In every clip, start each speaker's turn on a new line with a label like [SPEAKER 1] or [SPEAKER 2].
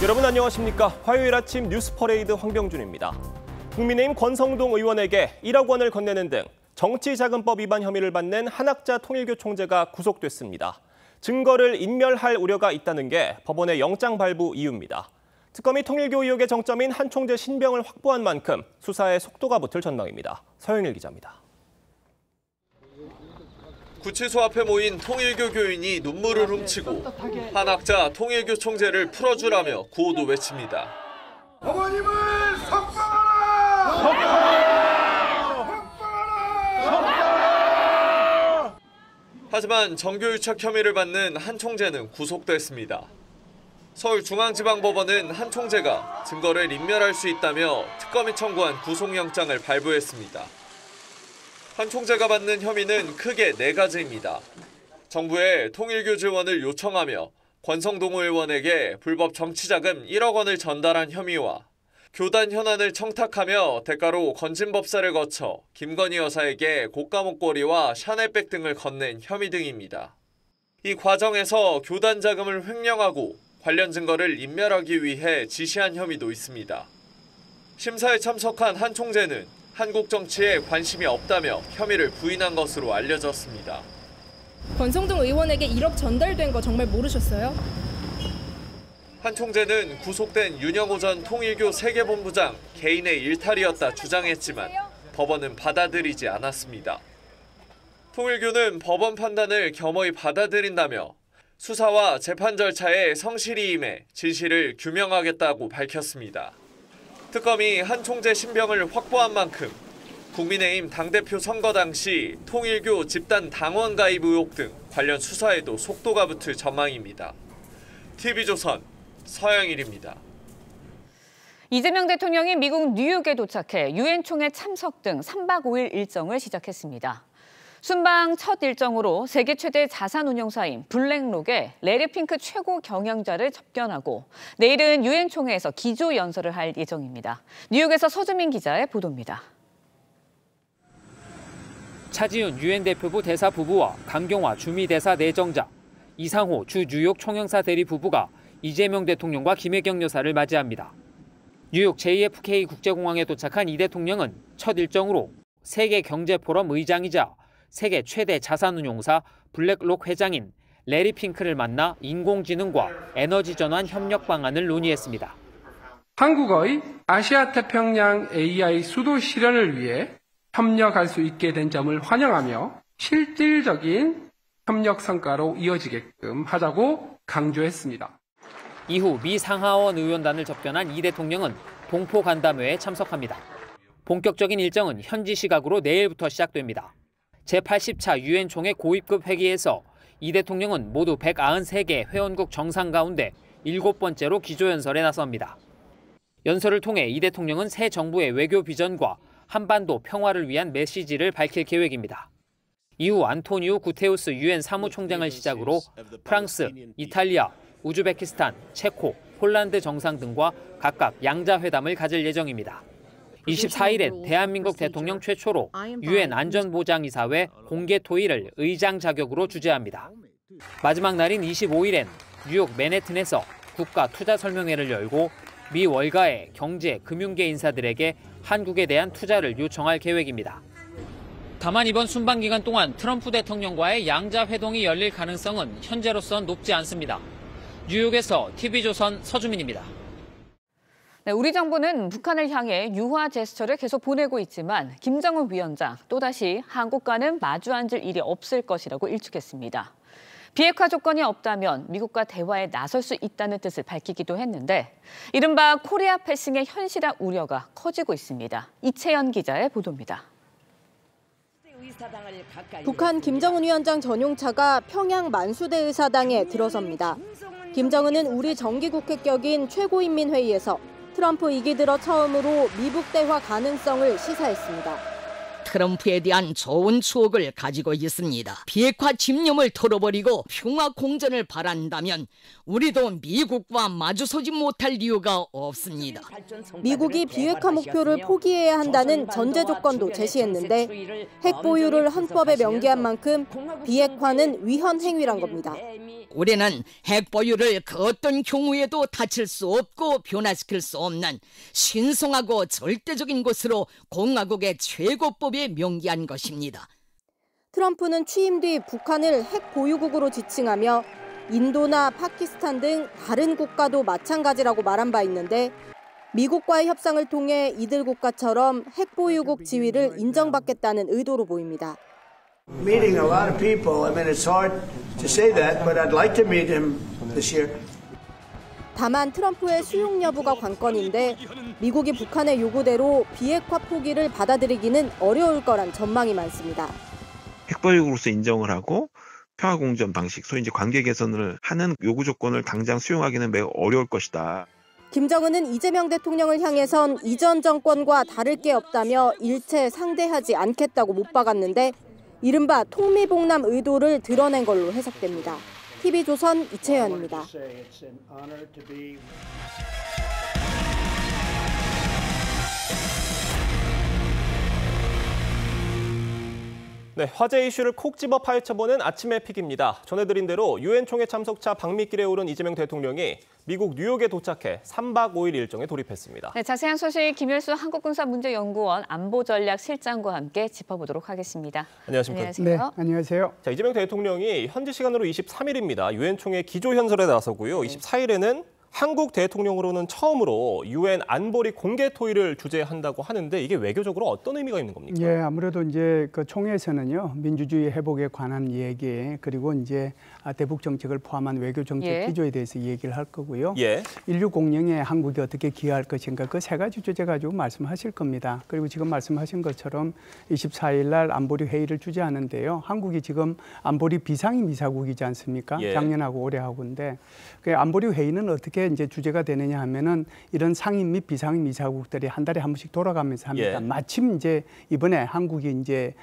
[SPEAKER 1] 여러분 안녕하십니까? 화요일 아침 뉴스 퍼레이드 황병준입니다. 국민의힘 권성동 의원에게 1억 원을 건네는 등 정치자금법 위반 혐의를 받는 한학자 통일교 총재가 구속됐습니다. 증거를 인멸할 우려가 있다는 게 법원의 영장 발부 이유입니다. 특검이 통일교 의혹의 정점인 한 총재 신병을 확보한 만큼 수사에 속도가 붙을 전망입니다. 서영일 기자입니다.
[SPEAKER 2] 구치소 앞에 모인 통일교 교인이 눈물을 훔치고 한학자 통일교 총재를 풀어주라며 구호도 외칩니다.
[SPEAKER 3] 어머님을 석방하라! 석방하라! 석방하라!
[SPEAKER 2] 하지만 정교유착 혐의를 받는 한 총재는 구속됐습니다. 서울중앙지방법원은 한 총재가 증거를 인멸할 수 있다며 특검이 청구한 구속영장을 발부했습니다. 한 총재가 받는 혐의는 크게 4가지입니다. 정부에 통일교 지원을 요청하며 권성동 의원에게 불법 정치자금 1억 원을 전달한 혐의와 교단 현안을 청탁하며 대가로 건진법사를 거쳐 김건희 여사에게 고가 목걸이와 샤넬백 등을 건넨 혐의 등입니다. 이 과정에서 교단 자금을 횡령하고 관련 증거를 인멸하기 위해 지시한 혐의도 있습니다. 심사에 참석한 한 총재는 한국 정치에 관심이 없다며 혐의를 부인한 것으로 알려졌습니다.
[SPEAKER 4] 권성동 의원에게 1억 전달된 거 정말 모르셨어요?
[SPEAKER 2] 한 총재는 구속된 윤영호 전 통일교 세계본부장 개인의 일탈이었다 주장했지만 법원은 받아들이지 않았습니다. 통일교는 법원 판단을 겸허히 받아들인다며 수사와 재판 절차에 성실히 임해 진실을 규명하겠다고 밝혔습니다. 특검이 한 총재 신병을 확보한 만큼 국민의힘 당대표 선거 당시 통일교 집단 당원 가입 의혹 등 관련 수사에도 속도가 붙을 전망입니다. TV조선 서영일입니다.
[SPEAKER 5] 이재명 대통령이 미국 뉴욕에 도착해 유엔 총회 참석 등 3박 5일 일정을 시작했습니다. 순방 첫 일정으로 세계 최대 자산운용사인 블랙록의 레리 핑크 최고 경영자를 접견하고 내일은 유엔 총회에서 기조연설을 할 예정입니다. 뉴욕에서 서주민 기자의 보도입니다.
[SPEAKER 6] 차지훈 유엔 대표부 대사 부부와 강경화 주미대사 내정자, 이상호 주 뉴욕 총영사 대리 부부가 이재명 대통령과 김혜경 여사를 맞이합니다. 뉴욕 JFK 국제공항에 도착한 이 대통령은 첫 일정으로 세계경제포럼 의장이자 세계 최대 자산운용사 블랙록 회장인 레리 핑크를 만나 인공지능과 에너지 전환 협력 방안을 논의했습니다.
[SPEAKER 7] 한국의 아시아태평양 AI 수도 실현을 위해 협력할 수 있게 된 점을 환영하며 실질적인 협력 성과로 이어지게끔 하자고 강조했습니다.
[SPEAKER 6] 이후 미 상하원 의원단을 접견한 이 대통령은 동포 간담회에 참석합니다. 본격적인 일정은 현지 시각으로 내일부터 시작됩니다. 제80차 유엔 총회 고위급 회기에서 이 대통령은 모두 193개 회원국 정상 가운데 7번째로 기조연설에 나섭니다. 연설을 통해 이 대통령은 새 정부의 외교 비전과 한반도 평화를 위한 메시지를 밝힐 계획입니다. 이후 안토니우 구테우스 유엔 사무총장을 시작으로 프랑스, 이탈리아, 우즈베키스탄, 체코, 폴란드 정상 등과 각각 양자회담을 가질 예정입니다. 24일엔 대한민국 대통령 최초로 유엔 안전보장이사회 공개 토의를 의장 자격으로 주재합니다. 마지막 날인 25일엔 뉴욕 맨해튼에서 국가투자설명회를 열고 미 월가의 경제, 금융계 인사들에게 한국에 대한 투자를 요청할 계획입니다. 다만 이번 순방 기간 동안 트럼프 대통령과의 양자회동이 열릴 가능성은 현재로선 높지 않습니다. 뉴욕에서 TV조선 서주민입니다.
[SPEAKER 5] 네, 우리 정부는 북한을 향해 유화 제스처를 계속 보내고 있지만 김정은 위원장 또다시 한국과는 마주 앉을 일이 없을 것이라고 일축했습니다. 비핵화 조건이 없다면 미국과 대화에 나설 수 있다는 뜻을 밝히기도 했는데 이른바 코리아 패싱의 현실화 우려가 커지고 있습니다. 이채연 기자의 보도입니다.
[SPEAKER 8] 북한 김정은 위원장 전용차가 평양 만수대 의사당에 들어섭니다. 김정은은 우리 정기국회 격인 최고인민회의에서 트럼프 2기 들어 처음으로 미북 대화 가능성을 시사했습니다.
[SPEAKER 9] 트럼프에 대한 좋은 추억을 가지고 있습니다. 비핵화 집념을 털어버리고 평화 공존을 바란다면 우리도 미국과 마주서지 못할 이유가 없습니다.
[SPEAKER 8] 미국이 비핵화 목표를 포기해야 한다는 전제 조건도 제시했는데 핵 보유를 헌법에 명기한 만큼 비핵화는 위헌 행위란 겁니다.
[SPEAKER 9] 우리는 핵 보유를 그 어떤 경우에도 다칠 수 없고 변화시킬 수 없는 신성하고 절대적인 것으로 공화국의 최고법에 명기한 것입니다.
[SPEAKER 8] 트럼프는 취임 뒤 북한을 핵 보유국으로 지칭하며 인도나 파키스탄 등 다른 국가도 마찬가지라고 말한 바 있는데 미국과의 협상을 통해 이들 국가처럼 핵 보유국 지위를 인정받겠다는 의도로 보입니다.
[SPEAKER 10] Meeting a lot of people. I mean, it's hard to say that, but I'd like to meet him this year.
[SPEAKER 8] 다만 트럼프의 수용 여부가 관건인데 미국이 북한의 요구대로 비핵화 포기를 받아들이기는 어려울 거란 전망이 많습니다.
[SPEAKER 11] 핵보유국으로서 인정을 하고 평화공존 방식, 소위 이제 관계 개선을 하는 요구 조건을 당장 수용하기는 매우 어려울 것이다.
[SPEAKER 8] 김정은은 이재명 대통령을 향해선 이전 정권과 다를 게 없다며 일체 상대하지 않겠다고 못 박았는데 이른바 통미봉남 의도를 드러낸 걸로 해석됩니다. TV조선 이채연입니다.
[SPEAKER 1] 네, 화제 이슈를 콕 집어 파헤쳐보는 아침의 픽입니다. 전해드린 대로 유엔 총회 참석차 방미길에 오른 이재명 대통령이 미국 뉴욕에 도착해 3박 5일 일정에 돌입했습니다.
[SPEAKER 5] 네, 자세한 소식 김일수 한국군사문제연구원 안보전략실장과 함께 짚어보도록 하겠습니다.
[SPEAKER 1] 안녕하십니까?
[SPEAKER 5] 안녕하세요.
[SPEAKER 12] 네, 안녕하세요.
[SPEAKER 1] 자, 이재명 대통령이 현지 시간으로 23일입니다. 유엔 총회 기조연설에 나서고요. 24일에는 한국 대통령으로는 처음으로 유엔 안보리 공개 토의를 주재한다고 하는데 이게 외교적으로 어떤 의미가 있는 겁니까?
[SPEAKER 12] 예, 아무래도 이제 그 총회에서는요 민주주의 회복에 관한 얘기 그리고 이제 대북 정책을 포함한 외교 정책 기조에 대해서 얘기를 할 거고요. 인류 공영에 한국이 어떻게 기여할 것인가 그 세 가지 주제 가지고 말씀하실 겁니다. 그리고 지금 말씀하신 것처럼 24일 날 안보리 회의를 주재하는데요. 한국이 지금 안보리 비상임 이사국이지 않습니까? 작년하고 올해하고인데 그 안보리 회의는 어떻게 이제 주제가 되느냐 하면은 이런 상임 및 비상임 이사국들이 한 달에 한 번씩 돌아가면서 합니다. 마침 이제 이번에 한국이 이제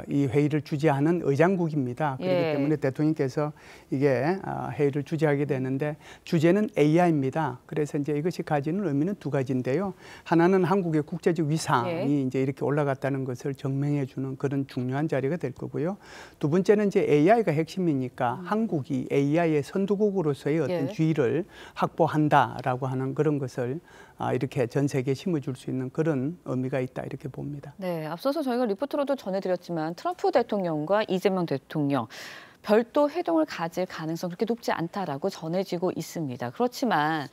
[SPEAKER 12] 이 회의를 주재하는 의장국입니다. 그렇기 때문에 대통령께서 이게 회의를 주재하게 되는데 주제는 AI입니다. 그래서 이제 이것이 가지는 의미는 두 가지인데요. 하나는 한국의 국제적 위상이 이제 이렇게 올라갔다는 것을 증명해 주는 그런 중요한 자리가 될 거고요. 두 번째는 이제 AI가 핵심이니까 한국이 AI의 선두국으로서의 어떤 주의를 확보한다라고 하는 그런 것을 이렇게 전 세계에 심어줄 수 있는 그런 의미가 있다 이렇게 봅니다.
[SPEAKER 5] 네, 앞서서 저희가 리포트로도 전해드렸지만 트럼프 대통령과 이재명 대통령 별도 회동을 가질 가능성 그렇게 높지 않다라고 전해지고 있습니다. 그렇지만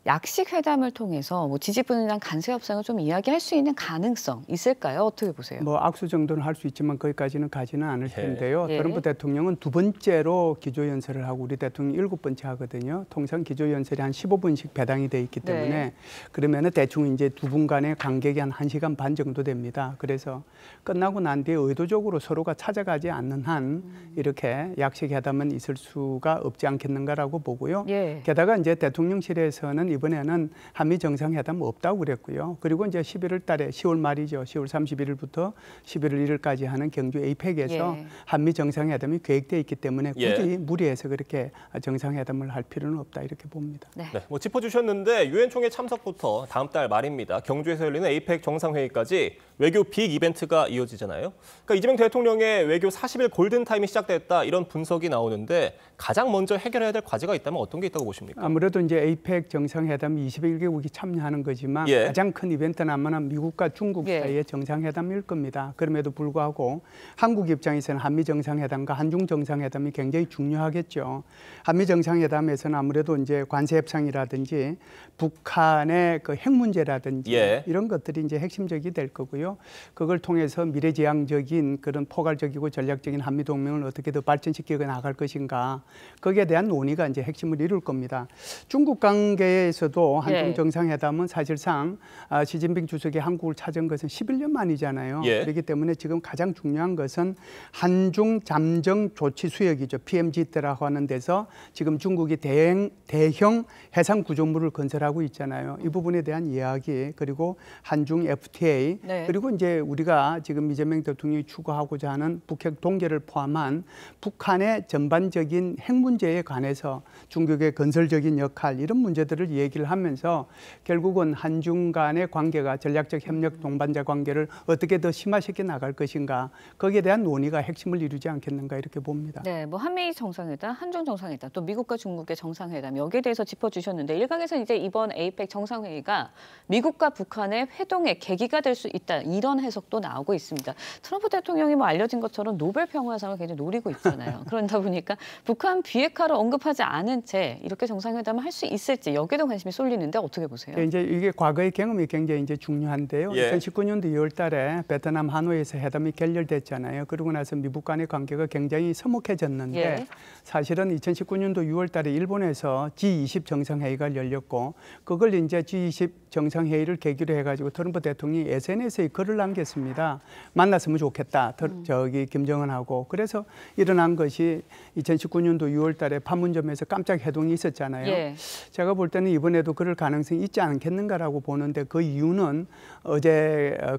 [SPEAKER 5] 약식 회담을 통해서 뭐 지지분이랑 간세 협상을 좀 이야기할 수 있는 가능성 있을까요? 어떻게 보세요?
[SPEAKER 12] 뭐 악수 정도는 할 수 있지만 거기까지는 가지는 않을 텐데요. 트럼프 대통령은 두 번째로 기조연설을 하고 우리 대통령 7번째 하거든요. 통상 기조연설이 한 15분씩 배당이 돼 있기 때문에 그러면은 대충 이제 두 분 간의 간격이 한 1시간 반 정도 됩니다. 그래서 끝나고 난 뒤에 의도적으로 서로가 찾아가지 않는 한 이렇게 약식 회담은 있을 수가 없지 않겠는가라고 보고요. 게다가 이제 대통령실에서는 이번에는 한미 정상회담 없다고 그랬고요. 그리고 이제 11월 달에 10월 말이죠. 10월 31일부터 11월 1일까지 하는 경주 에이펙에서 한미 정상회담이 계획돼 있기 때문에 굳이 무리해서 그렇게 정상회담을 할 필요는 없다 이렇게 봅니다.
[SPEAKER 1] 네, 뭐 짚어주셨는데 유엔 총회 참석부터 다음 달 말입니다. 경주에서 열리는 에이펙 정상회의까지 외교 빅 이벤트가 이어지잖아요. 그러니까 이재명 대통령의 외교 40일 골든타임이 시작됐다 이런 분석이 나오는데 가장 먼저 해결해야 될 과제가 있다면 어떤 게 있다고 보십니까?
[SPEAKER 12] 아무래도 이제 에이펙 정상회담 21개국이 참여하는 거지만 가장 큰 이벤트는 아마 미국과 중국 사이의 정상회담일 겁니다. 그럼에도 불구하고 한국 입장에서는 한미 정상회담과 한중 정상회담이 굉장히 중요하겠죠. 한미 정상회담에서는 아무래도 이제 관세 협상이라든지 북한의 그 핵 문제라든지 이런 것들이 이제 핵심적이 될 거고요. 그걸 통해서 미래지향적인 그런 포괄적이고 전략적인 한미 동맹을 어떻게 더 발전시켜 나갈 것인가 거기에 대한 논의가 이제 핵심을 이룰 겁니다. 중국 관계에 북한에서도 한중
[SPEAKER 5] 예.
[SPEAKER 12] 정상회담은 사실상 시진핑 주석이 한국을 찾은 것은 11년 만이잖아요.
[SPEAKER 1] 예.
[SPEAKER 12] 그렇기 때문에 지금 가장 중요한 것은 한중 잠정 조치 수역이죠. PMG라고 하는 데서 지금 중국이 대형 해상 구조물을 건설하고 있잖아요. 이 부분에 대한 이야기, 그리고 한중 FTA,
[SPEAKER 5] 네.
[SPEAKER 12] 그리고 이제 우리가 지금 이재명 대통령이 추구하고자 하는 북핵 동결을 포함한 북한의 전반적인 핵 문제에 관해서 중국의 건설적인 역할, 이런 문제들을 얘기를 하면서 결국은 한중 간의 관계가 전략적 협력 동반자 관계를 어떻게 더 심화시켜 나갈 것인가, 거기에 대한 논의가 핵심을 이루지 않겠는가 이렇게 봅니다.
[SPEAKER 5] 네, 뭐 한미 정상회담, 한중 정상회담, 또 미국과 중국의 정상회담, 여기에 대해서 짚어주셨는데 일각에서 이제 이번 APEC 정상회의가 미국과 북한의 회동의 계기가 될 수 있다, 이런 해석도 나오고 있습니다. 트럼프 대통령이 뭐 알려진 것처럼 노벨 평화상을 굉장히 노리고 있잖아요. 그러다 보니까 북한 비핵화를 언급하지 않은 채 이렇게 정상회담을 할 수 있을지 여기도 관심이 쏠리는데 어떻게 보세요?
[SPEAKER 12] 이제 이게 과거의 경험이 굉장히 이제 중요한데요.
[SPEAKER 1] 예.
[SPEAKER 12] 2019년도 2월달에 베트남 하노이에서 회담이 결렬됐잖아요. 그러고 나서 미국 간의 관계가 굉장히 서먹해졌는데
[SPEAKER 5] 예.
[SPEAKER 12] 사실은 2019년도 6월달에 일본에서 G20 정상회의가 열렸고 그걸 이제 G20 정상회의를 계기로 해가지고 트럼프 대통령이 SNS에 글을 남겼습니다. 만났으면 좋겠다. 저기 김정은하고. 그래서 일어난 것이 2019년도 6월달에 판문점에서 깜짝 회동이 있었잖아요.
[SPEAKER 5] 예.
[SPEAKER 12] 제가 볼 때는 이번에도 그럴 가능성이 있지 않겠는가라고 보는데 그 이유는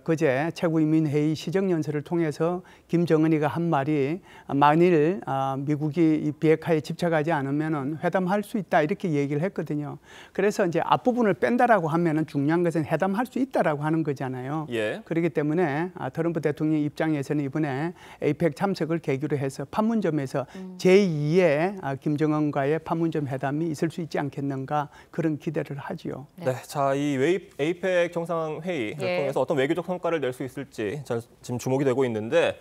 [SPEAKER 12] 그제 최고인민회의 시정연설을 통해서 김정은이가 한 말이 만일 미국이 이 비핵화에 집착하지 않으면 회담할 수 있다 이렇게 얘기를 했거든요. 그래서 이제 앞부분을 뺀다라고 하면은 중요한 것은 회담할 수 있다라고 하는 거잖아요.
[SPEAKER 1] 예.
[SPEAKER 12] 그렇기 때문에 트럼프 대통령 입장에서는 이번에 APEC 참석을 계기로 해서 판문점에서 제2의 김정은과의 판문점 회담이 있을 수 있지 않겠는가, 그런 기대를 하지요.
[SPEAKER 1] 네, 자, 이 APEC 정상회의를
[SPEAKER 5] 예.
[SPEAKER 1] 통해서 어떤 외교적 성과를 낼 수 있을지 지금 주목이 되고 있는데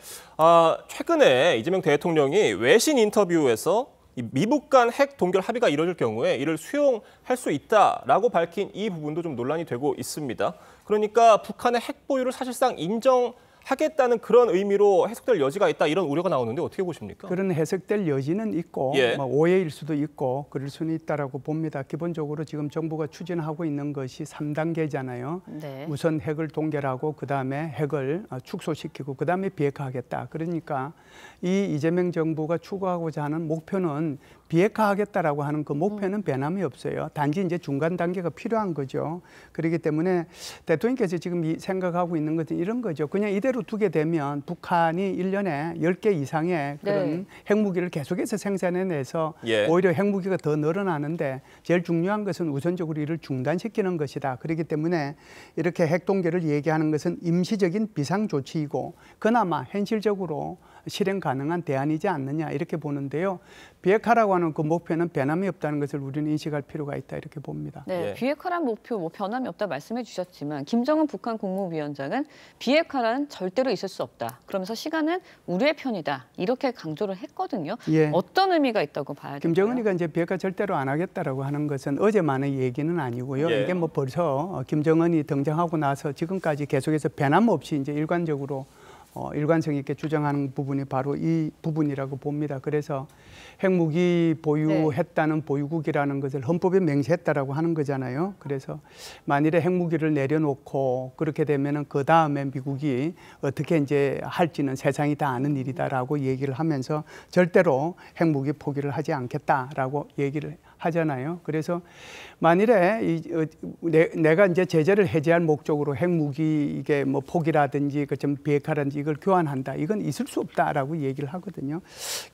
[SPEAKER 1] 최근에 이재명 대통령이 외신 인터뷰에서 이 미국 간 핵 동결 합의가 이뤄질 경우에 이를 수용할 수 있다라고 밝힌 이 부분도 좀 논란이 되고 있습니다. 그러니까 북한의 핵 보유를 사실상 인정하겠다는 그런 의미로 해석될 여지가 있다, 이런 우려가 나오는데 어떻게 보십니까?
[SPEAKER 12] 그런 해석될 여지는 있고
[SPEAKER 1] 예.
[SPEAKER 12] 오해일 수도 있고 그럴 수는 있다라고 봅니다. 기본적으로 지금 정부가 추진하고 있는 것이 3단계잖아요.
[SPEAKER 5] 네.
[SPEAKER 12] 우선 핵을 동결하고 그다음에 핵을 축소시키고 그다음에 비핵화하겠다. 그러니까 이 이재명 정부가 추구하고자 하는 목표는 비핵화하겠다라고 하는 그 목표는 변함이 없어요. 단지 이제 중간 단계가 필요한 거죠. 그렇기 때문에 대통령께서 지금 생각하고 있는 것은 이런 거죠. 그냥 이대로 두게 되면 북한이 1년에 10개 이상의 그런
[SPEAKER 5] 네.
[SPEAKER 12] 핵무기를 계속해서 생산해내서
[SPEAKER 1] 예.
[SPEAKER 12] 오히려 핵무기가 더 늘어나는데 제일 중요한 것은 우선적으로 이를 중단시키는 것이다. 그렇기 때문에 이렇게 핵 동결을 얘기하는 것은 임시적인 비상조치이고 그나마 현실적으로 실행 가능한 대안이지 않느냐 이렇게 보는데요. 비핵화라고 하는 그 목표는 변함이 없다는 것을 우리는 인식할 필요가 있다 이렇게 봅니다.
[SPEAKER 5] 네,
[SPEAKER 1] 예.
[SPEAKER 5] 비핵화란 목표 변함이 없다 말씀해 주셨지만 김정은 북한 국무위원장은 비핵화란 절대로 있을 수 없다. 그러면서 시간은 우리의 편이다. 이렇게 강조를 했거든요.
[SPEAKER 12] 예.
[SPEAKER 5] 어떤 의미가 있다고 봐야 될까요?
[SPEAKER 12] 김정은이가 이제 비핵화 절대로 안 하겠다라고 하는 것은 어제만의 얘기는 아니고요.
[SPEAKER 1] 예.
[SPEAKER 12] 이게 뭐 벌써 김정은이 등장하고 나서 지금까지 계속해서 변함없이 이제 일관적으로 일관성 있게 주장하는 부분이 바로 이 부분이라고 봅니다. 그래서 핵무기 보유했다는 보유국이라는 것을 헌법에 명시했다라고 하는 거잖아요. 그래서 만일에 핵무기를 내려놓고 그렇게 되면은 그 다음에 미국이 어떻게 이제 할지는 세상이 다 아는 일이다라고 얘기를 하면서 절대로 핵무기 포기를 하지 않겠다라고 얘기를 하잖아요. 그래서 만일에 내가 이제 제재를 해제할 목적으로 핵무기 이게 뭐 포기라든지 그 좀 비핵화라든지 이걸 교환한다. 이건 있을 수 없다라고 얘기를 하거든요.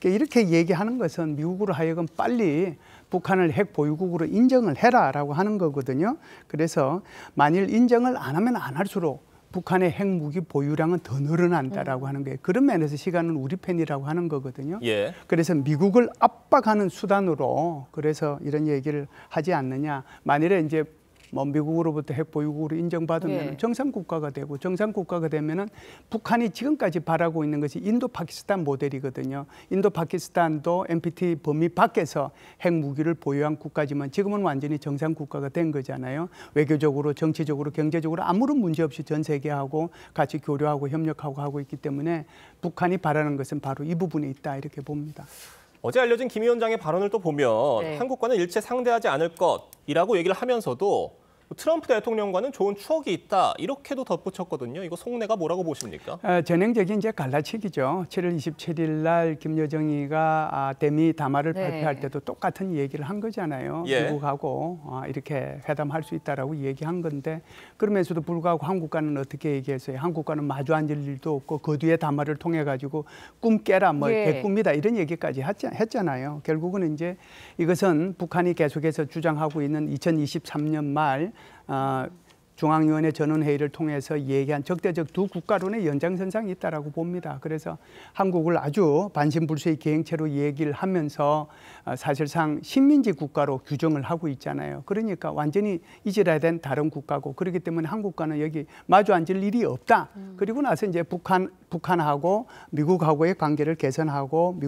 [SPEAKER 12] 이렇게 얘기하는 것은 미국으로 하여금 빨리 북한을 핵 보유국으로 인정을 해라라고 하는 거거든요. 그래서 만일 인정을 안 하면 안 할수록 북한의 핵무기 보유량은 더 늘어난다라고 하는 거예요. 그런 면에서 시간은 우리 편이라고 하는 거거든요.
[SPEAKER 1] 예.
[SPEAKER 12] 그래서 미국을 압박하는 수단으로 그래서 이런 얘기를 하지 않느냐. 만일에 이제 뭐 미국으로부터 핵 보유국으로 인정받으면
[SPEAKER 5] 예.
[SPEAKER 12] 정상국가가 되고 정상국가가 되면은 북한이 지금까지 바라고 있는 것이 인도 파키스탄 모델이거든요. 인도 파키스탄도 NPT 범위 밖에서 핵무기를 보유한 국가지만 지금은 완전히 정상국가가 된 거잖아요. 외교적으로, 정치적으로, 경제적으로 아무런 문제 없이 전 세계하고 같이 교류하고 협력하고 하고 있기 때문에 북한이 바라는 것은 바로 이 부분에 있다 이렇게 봅니다.
[SPEAKER 1] 어제 알려진 김 위원장의 발언을 또 보면
[SPEAKER 5] 네.
[SPEAKER 1] 한국과는 일체 상대하지 않을 것, 이라고 얘기를 하면서도 트럼프 대통령과는 좋은 추억이 있다 이렇게도 덧붙였거든요. 이거 속내가 뭐라고 보십니까?
[SPEAKER 12] 전형적인 이제 갈라치기죠. 7월 27일 날 김여정이가 대미 담화를 발표할 때도 똑같은 얘기를 한 거잖아요. 미국하고 이렇게 회담할 수 있다라고 얘기한 건데 그러면서도 불구하고 한국과는 어떻게 얘기했어요? 한국과는 마주 앉을 일도 없고 그 뒤에 담화를 통해 가지고 꿈 깨라 뭐 개꿈이다 이런 얘기까지 했잖아요. 결국은 이제 이것은 북한이 계속해서 주장하고 있는 2023년 말 중앙위원회 전원회의를 통해서 얘기한 적대적 두 국가론의 연장선상이 있다라고 봅니다. 그래서 한국을 아주 반신불수의 기행체로 얘기를 하면서 사실상 식민지 국가로 규정을 하고 있잖아요. 그러니까 완전히 이질화된 다른 국가고 그렇기 때문에 한국과는 여기 마주 앉을 일이 없다. 그리고 나서 이제 북한하고 미국하고의 관계를 개선하고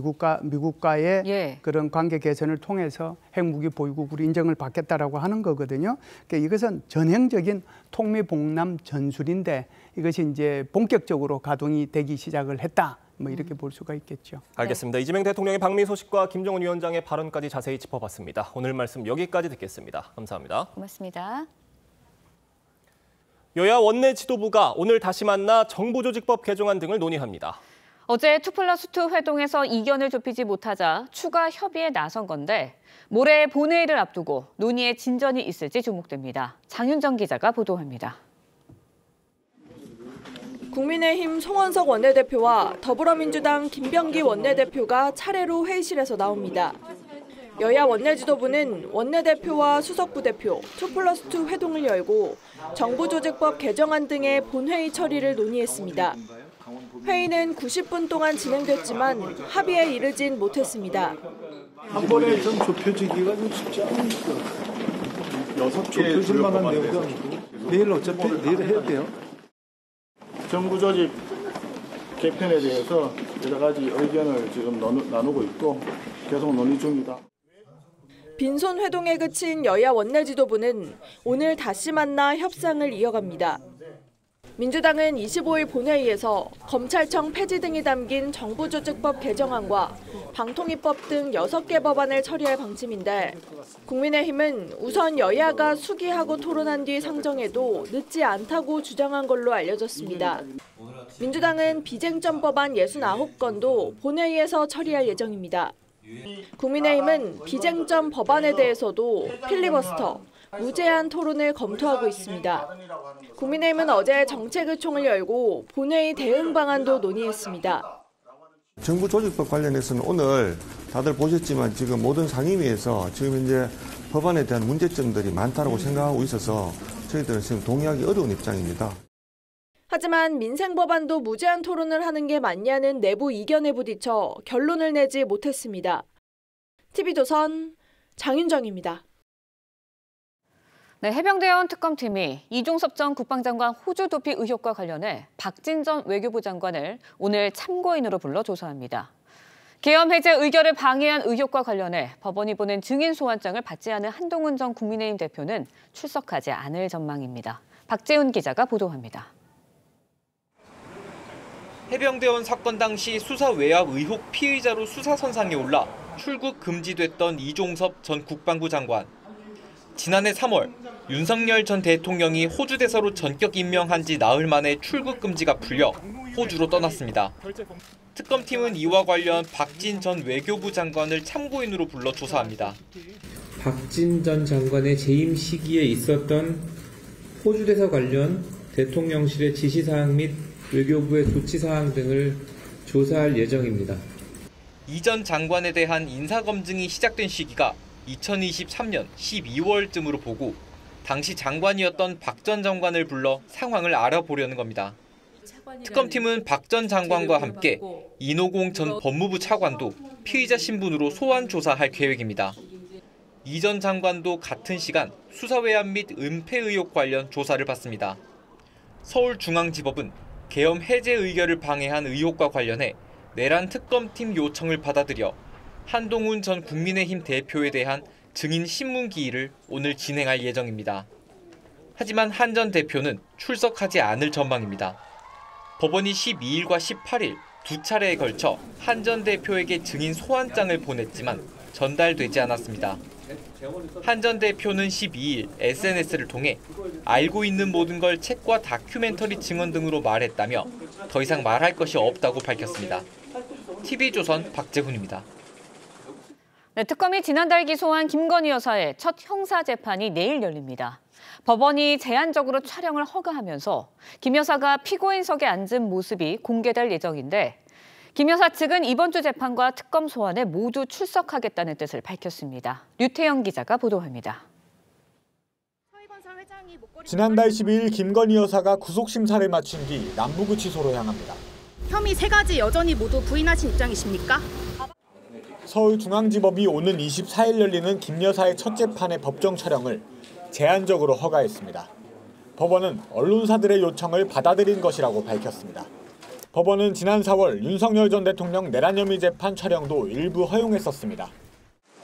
[SPEAKER 12] 미국과의 그런 관계 개선을 통해서 핵무기 보유국으로 인정을 받겠다라고 하는 거거든요. 그러니까 이것은 전형적인 통미봉남 전술인데 이것이 이제 본격적으로 가동이 되기 시작을 했다. 뭐 이렇게 볼 수가 있겠죠.
[SPEAKER 1] 알겠습니다. 이재명 대통령의 방미 소식과 김정은 위원장의 발언까지 자세히 짚어봤습니다. 오늘 말씀 여기까지 듣겠습니다. 감사합니다.
[SPEAKER 5] 고맙습니다.
[SPEAKER 1] 여야 원내 지도부가 오늘 다시 만나 정부조직법 개정안 등을 논의합니다.
[SPEAKER 5] 어제 2+2 회동에서 이견을 좁히지 못하자 추가 협의에 나선 건데 모레 본회의를 앞두고 논의에 진전이 있을지 주목됩니다. 장윤정 기자가 보도합니다.
[SPEAKER 13] 국민의힘 송원석 원내대표와 더불어민주당 김병기 원내대표가 차례로 회의실에서 나옵니다. 여야 원내지도부는 원내대표와 수석부대표 2+2 회동을 열고 정부조직법 개정안 등의 본회의 처리를 논의했습니다. 회의는 90분 동안 진행됐지만 합의에 이르진 못했습니다.
[SPEAKER 3] 한 번에 좀 좁혀지기가 좀 쉽지 않으니까 6개 좁혀질 만한 내용도 아니고 내일 어차피 내일 해야 돼요.
[SPEAKER 14] 정부조직 개편에 대해서 여러 가지 의견을 지금 나누고 있고 계속 논의 중입니다.
[SPEAKER 13] 빈손 회동에 그친 여야 원내지도부는 오늘 다시 만나 협상을 이어갑니다. 민주당은 25일 본회의에서 검찰청 폐지 등이 담긴 정부조직법 개정안과 방통위법 등 6개 법안을 처리할 방침인데 국민의힘은 우선 여야가 수기하고 토론한 뒤 상정해도 늦지 않다고 주장한 걸로 알려졌습니다. 민주당은 비쟁점 법안 69건도 본회의에서 처리할 예정입니다. 국민의힘은 비쟁점 법안에 대해서도 필리버스터, 무제한 토론을 검토하고 있습니다. 국민의힘은 어제 정책의총을 열고 본회의 대응 방안도 논의했습니다.
[SPEAKER 15] 정부조직법 관련해서는 오늘 다들 보셨지만 지금 모든 상임위에서 지금 이제 법안에 대한 문제점들이 많다고 생각하고 있어서 저희들은 지금 동의하기 어려운 입장입니다.
[SPEAKER 13] 하지만 민생 법안도 무제한 토론을 하는 게 맞냐는 내부 이견에 부딪혀 결론을 내지 못했습니다. TV조선 장윤정입니다.
[SPEAKER 5] 네, 해병대원 특검팀이 이종섭 전 국방장관 호주 도피 의혹과 관련해 박진 전 외교부 장관을 오늘 참고인으로 불러 조사합니다. 계엄 해제 의결을 방해한 의혹과 관련해 법원이 보낸 증인 소환장을 받지 않은 한동훈 전 국민의힘 대표는 출석하지 않을 전망입니다. 박재훈 기자가 보도합니다.
[SPEAKER 2] 해병대원 사건 당시 수사 외압 의혹 피의자로 수사선상에 올라 출국 금지됐던 이종섭 전 국방부 장관. 지난해 3월 윤석열 전 대통령이 호주 대사로 전격 임명한 지 나흘 만에 출국 금지가 풀려 호주로 떠났습니다. 특검팀은 이와 관련 박진 전 외교부 장관을 참고인으로 불러 조사합니다.
[SPEAKER 16] 박진 전 장관의 재임 시기에 있었던 호주 대사 관련 대통령실의 지시사항 및 외교부의 조치사항 등을 조사할 예정입니다.
[SPEAKER 2] 이 전 장관에 대한 인사검증이 시작된 시기가 2023년 12월쯤으로 보고 당시 장관이었던 박 전 장관을 불러 상황을 알아보려는 겁니다. 특검팀은 박 전 장관과 함께 인호공 전 법무부 차관도 피의자 신분으로 소환 조사할 계획입니다. 이 전 장관도 같은 시간 수사 외압 및 은폐 의혹 관련 조사를 받습니다. 서울중앙지법은 계엄 해제 의결을 방해한 의혹과 관련해 내란 특검팀 요청을 받아들여 한동훈 전 국민의힘 대표에 대한 증인 신문 기일을 오늘 진행할 예정입니다. 하지만 한 전 대표는 출석하지 않을 전망입니다. 법원이 12일과 18일 두 차례에 걸쳐 한 전 대표에게 증인 소환장을 보냈지만 전달되지 않았습니다.
[SPEAKER 17] 한 전 대표는 12일 SNS를 통해 알고 있는 모든 걸 책과 다큐멘터리 증언 등으로 말했다며 더 이상 말할 것이 없다고 밝혔습니다. TV조선 박재훈입니다.
[SPEAKER 5] 네, 특검이 지난달 기소한 김건희 여사의 첫 형사 재판이 내일 열립니다. 법원이 제한적으로 촬영을 허가하면서 김 여사가 피고인석에 앉은 모습이 공개될 예정인데 김 여사 측은 이번 주 재판과 특검 소환에 모두 출석하겠다는 뜻을 밝혔습니다. 류태영 기자가 보도합니다.
[SPEAKER 18] 지난달 12일 김건희 여사가 구속심사를 마친 뒤 남부구치소로 향합니다.
[SPEAKER 19] 혐의 3가지 여전히 모두 부인하신 입장이십니까?
[SPEAKER 18] 서울중앙지법이 오는 24일 열리는 김 여사의 첫 재판의 법정 촬영을 제한적으로 허가했습니다. 법원은 언론사들의 요청을 받아들인 것이라고 밝혔습니다. 법원은 지난 4월 윤석열 전 대통령 내란 혐의 재판 촬영도 일부 허용했었습니다.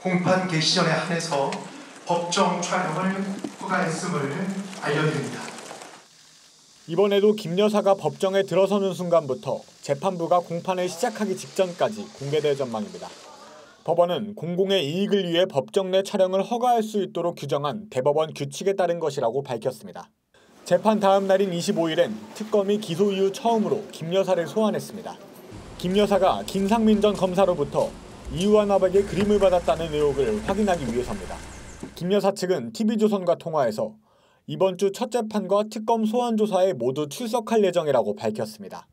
[SPEAKER 20] 공판 개시 전에 한해서 법정 촬영을 허가했음을 알려드립니다.
[SPEAKER 18] 이번에도 김 여사가 법정에 들어서는 순간부터 재판부가 공판을 시작하기 직전까지 공개될 전망입니다. 법원은 공공의 이익을 위해 법정 내 촬영을 허가할 수 있도록 규정한 대법원 규칙에 따른 것이라고 밝혔습니다. 재판 다음 날인 25일엔 특검이 기소 이후 처음으로 김 여사를 소환했습니다. 김 여사가 김상민 전 검사로부터 이유한화백의 그림을 받았다는 의혹을 확인하기 위해서입니다. 김 여사 측은 TV조선과 통화에서 이번 주 첫 재판과 특검 소환 조사에 모두 출석할 예정이라고 밝혔습니다.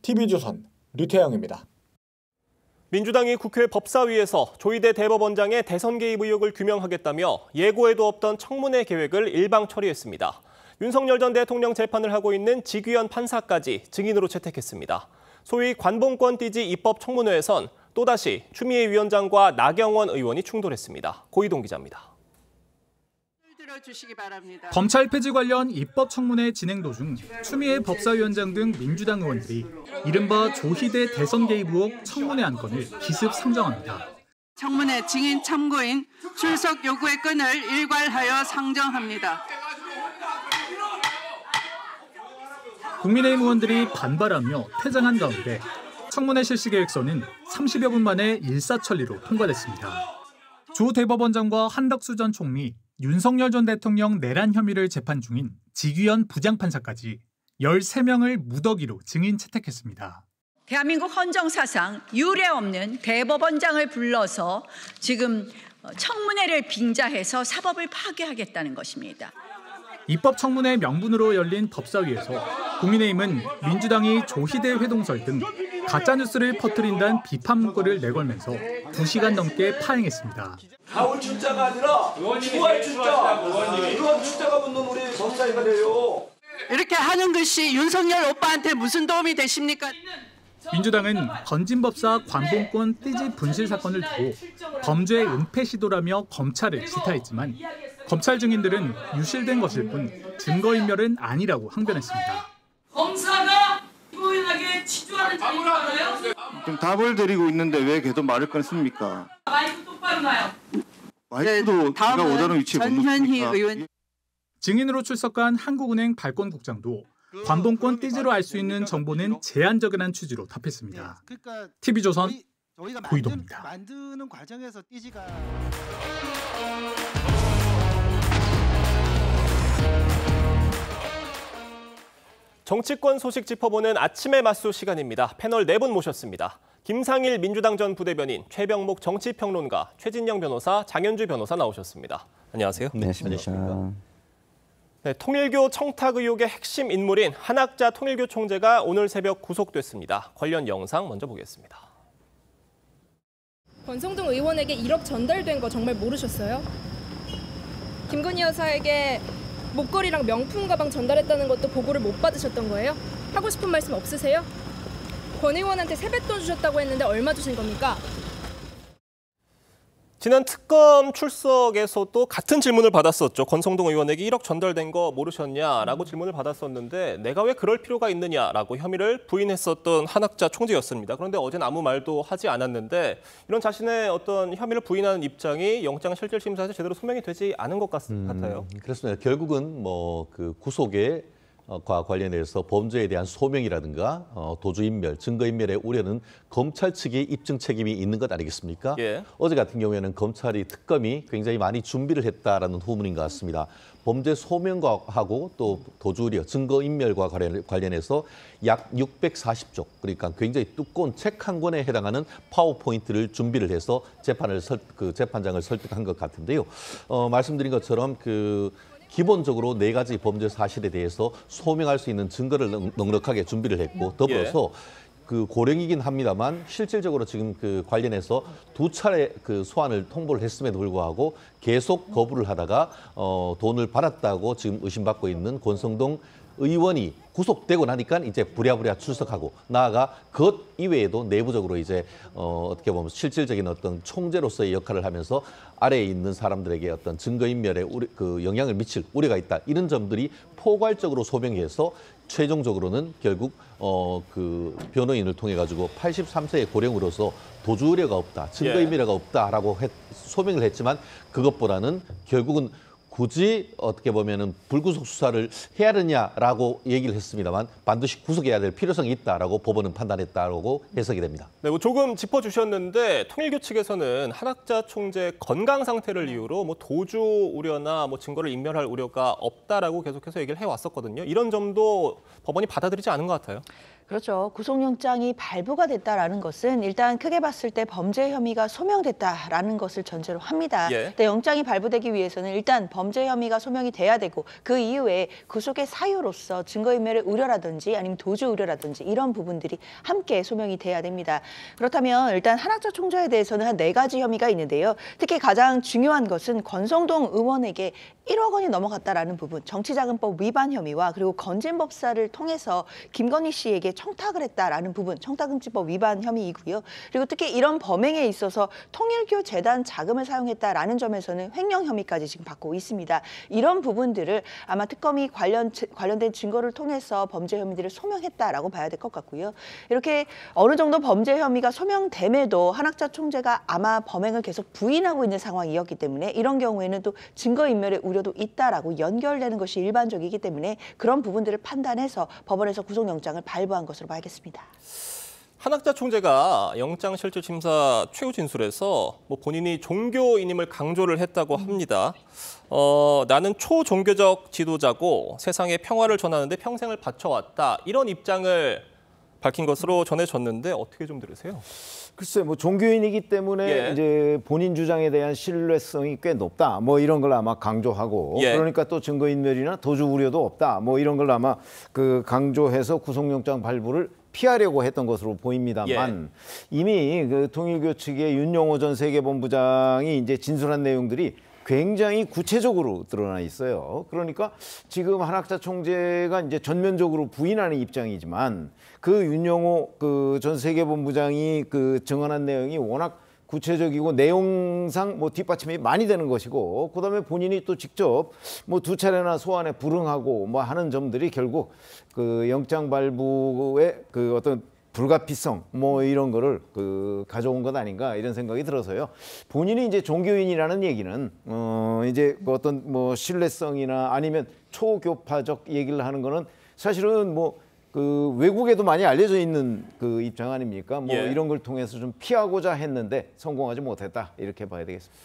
[SPEAKER 18] TV조선 류태영입니다.
[SPEAKER 1] 민주당이 국회 법사위에서 조희대 대법원장의 대선 개입 의혹을 규명하겠다며 예고에도 없던 청문회 계획을 일방 처리했습니다. 윤석열 전 대통령 재판을 하고 있는 지규현 판사까지 증인으로 채택했습니다. 소위 관봉권 띠지 입법 청문회에선 또다시 추미애 위원장과 나경원 의원이 충돌했습니다. 고희동 기자입니다.
[SPEAKER 21] 검찰 폐지 관련 입법 청문회 진행 도중 추미애 법사위원장 등 민주당 의원들이 이른바 조희대 대선 개입 의혹 청문회 안건을 기습 상정합니다.
[SPEAKER 22] 청문회 증인 참고인 출석 요구의 건을 일괄하여 상정합니다.
[SPEAKER 21] 국민의힘 의원들이 반발하며 퇴장한 가운데 청문회 실시 계획서는 30여 분 만에 일사천리로 통과됐습니다. 조 대법원장과 한덕수 전 총리, 윤석열 전 대통령 내란 혐의를 재판 중인 지규현 부장판사까지 13명을 무더기로 증인 채택했습니다.
[SPEAKER 22] 대한민국 헌정사상 유례 없는 대법원장을 불러서 지금 청문회를 빙자해서 사법을 파괴하겠다는 것입니다.
[SPEAKER 21] 입법 청문회 명분으로 열린 법사위에서 국민의힘은 민주당이 조희대 회동설 등 가짜뉴스를 퍼뜨린다는 비판 문구를 내걸면서 2시간 넘게 파행했습니다.
[SPEAKER 23] 가올 출자가 아니라 부활 출자. 의원 출자가 붙는 우리 법사위가 돼요.
[SPEAKER 22] 이렇게 하는 것이 윤석열 오빠한테 무슨 도움이 되십니까?
[SPEAKER 21] 민주당은 건진법사 관봉권 띠지 분실 사건을 두고 범죄 은폐 시도라며 검찰을 지탄했지만 검찰 증인들은 유실된 것일 뿐 증거인멸은 아니라고 항변했습니다.
[SPEAKER 22] 검사가 피고인에게 치주하는 자리인가요?
[SPEAKER 14] 지금 답을 드리고 있는데 왜 계속 말을 끊습니까?
[SPEAKER 22] 마이크 똑바로 놔요.
[SPEAKER 14] 마이크도 제가 원하는 위치에 못 놓습니까?
[SPEAKER 21] 증인으로 출석한 한국은행 발권국장도 관봉권 띠지로 알 수 있는 정보는 제한적이라는 취지로 답했습니다. TV조선 고희동입니다.
[SPEAKER 24] 만드는 과정에서 띠지가
[SPEAKER 1] 정치권 소식 짚어보는 아침의 맞수 시간입니다. 패널 4분 모셨습니다. 김상일 민주당 전 부대변인, 최병목 정치평론가, 최진영 변호사, 장현주 변호사 나오셨습니다. 안녕하세요.
[SPEAKER 25] 네, 안녕하십니까.
[SPEAKER 1] 네, 통일교 청탁 의혹의 핵심 인물인 한학자 통일교 총재가 오늘 새벽 구속됐습니다. 관련 영상 먼저 보겠습니다.
[SPEAKER 4] 권성동 의원에게 1억 전달된 거 정말 모르셨어요? 김건희 여사에게 목걸이랑 명품 가방 전달했다는 것도 보고를 못 받으셨던 거예요? 하고 싶은 말씀 없으세요? 권 의원한테 세뱃돈 주셨다고 했는데 얼마 주신 겁니까?
[SPEAKER 1] 지난 특검 출석에서도 같은 질문을 받았었죠. 권성동 의원에게 1억 전달된 거 모르셨냐라고 질문을 받았었는데 내가 왜 그럴 필요가 있느냐라고 혐의를 부인했었던 한학자 총재였습니다. 그런데 어제는 아무 말도 하지 않았는데 이런 자신의 어떤 혐의를 부인하는 입장이 영장실질심사에서 제대로 소명이 되지 않은 것 같아요.
[SPEAKER 25] 그렇습니다. 결국은 그 구속에
[SPEAKER 6] 과 관련해서 범죄에 대한 소명이라든가 도주인멸, 증거인멸의 우려는 검찰 측의 입증 책임이 있는 것 아니겠습니까? 예. 어제 같은 경우에는 검찰이 특검이 굉장히 많이 준비를 했다라는 후문인 것 같습니다. 범죄 소명하고 또 도주 우려, 증거인멸과 관련해서 약 640쪽, 그러니까 굉장히 두꺼운 책 한 권에 해당하는 파워포인트를 준비를 해서 재판장을 설득한 것 같은데요. 말씀드린 것처럼 기본적으로 4가지 범죄 사실에 대해서 소명할 수 있는 증거를 넉넉하게 준비를 했고 더불어서 고령이긴 합니다만 실질적으로 지금 관련해서 2차례 소환을 통보를 했음에도 불구하고 계속 거부를 하다가 돈을 받았다고 지금 의심받고 있는 권성동 의원이 구속되고 나니까 이제 부랴부랴 출석하고 나아가 그것 이외에도 내부적으로 이제 어떻게 보면 실질적인 어떤 총재로서의 역할을 하면서 아래에 있는 사람들에게 어떤 증거인멸에 영향을 미칠 우려가 있다. 이런 점들이 포괄적으로 소명해서 최종적으로는 결국 변호인을 통해 가지고 83세의 고령으로서 도주 우려가 없다, 증거인멸가 없다라고 소명을 했지만 그것보다는 결국은 굳이 어떻게 보면은 불구속 수사를 해야 되냐라고 얘기를 했습니다만 반드시 구속해야 될 필요성이 있다라고 법원은 판단했다라고 해석이 됩니다.
[SPEAKER 1] 네, 조금 짚어주셨는데 통일교 측에서는 한학자 총재 건강 상태를 이유로 도주 우려나 증거를 인멸할 우려가 없다라고 계속해서 얘기를 해왔었거든요. 이런 점도 법원이 받아들이지 않은 것 같아요.
[SPEAKER 7] 그렇죠. 구속영장이 발부가 됐다라는 것은 일단 크게 봤을 때 범죄 혐의가 소명됐다라는 것을 전제로 합니다. 근데 영장이 발부되기 위해서는 일단 범죄 혐의가 소명이 돼야 되고 그 이후에 구속의 사유로서 증거인멸의 우려라든지 아니면 도주 우려라든지 이런 부분들이 함께 소명이 돼야 됩니다. 그렇다면 일단 한학자 총재에 대해서는 한 4가지 혐의가 있는데요. 특히 가장 중요한 것은 권성동 의원에게 1억 원이 넘어갔다라는 부분, 정치자금법 위반 혐의와 그리고 건진법사를 통해서 김건희 씨에게 청탁을 했다라는 부분, 청탁금지법 위반 혐의이고요. 그리고 특히 이런 범행에 있어서 통일교 재단 자금을 사용했다라는 점에서는 횡령 혐의까지 지금 받고 있습니다. 이런 부분들을 아마 특검이 관련된 증거를 통해서 범죄 혐의들을 소명했다라고 봐야 될 것 같고요. 이렇게 어느 정도 범죄 혐의가 소명됨에도 한학자 총재가 아마 범행을 계속 부인하고 있는 상황이었기 때문에 이런 경우에는 또 증거인멸의 우려도 있다라고 연결되는 것이 일반적이기 때문에 그런 부분들을 판단해서 법원에서 구속영장을 발부한 것으로 봐야겠습니다.
[SPEAKER 1] 한학자 총재가 영장실질심사 최후 진술에서 본인이 종교인임을 강조를 했다고 합니다. 나는 초종교적 지도자고 세상에 평화를 전하는데 평생을 바쳐왔다. 이런 입장을 밝힌 것으로 전해졌는데 어떻게 좀 들으세요?
[SPEAKER 9] 글쎄, 종교인이기 때문에 이제 본인 주장에 대한 신뢰성이 꽤 높다. 이런 걸 아마 강조하고 그러니까 또 증거인멸이나 도주 우려도 없다. 이런 걸 아마 강조해서 구속영장 발부를 피하려고 했던 것으로 보입니다만 이미 통일교 측의 윤용호 전 세계본부장이 이제 진술한 내용들이 굉장히 구체적으로 드러나 있어요. 그러니까 지금 한학자 총재가 이제 전면적으로 부인하는 입장이지만 윤용호 전 세계본부장이 증언한 내용이 워낙 구체적이고 내용상 뒷받침이 많이 되는 것이고 그다음에 본인이 또 직접 2차례나 소환에 불응하고 하는 점들이 결국 영장 발부의 어떤 불가피성 이런 거를 가져온 것 아닌가 이런 생각이 들어서요. 본인이 이제 종교인이라는 얘기는 이제 어떤 신뢰성이나 아니면 초교파적 얘기를 하는 거는 사실은 외국에도 많이 알려져 있는 입장 아닙니까? 이런 걸 통해서 좀 피하고자 했는데 성공하지 못했다 이렇게 봐야 되겠습니다.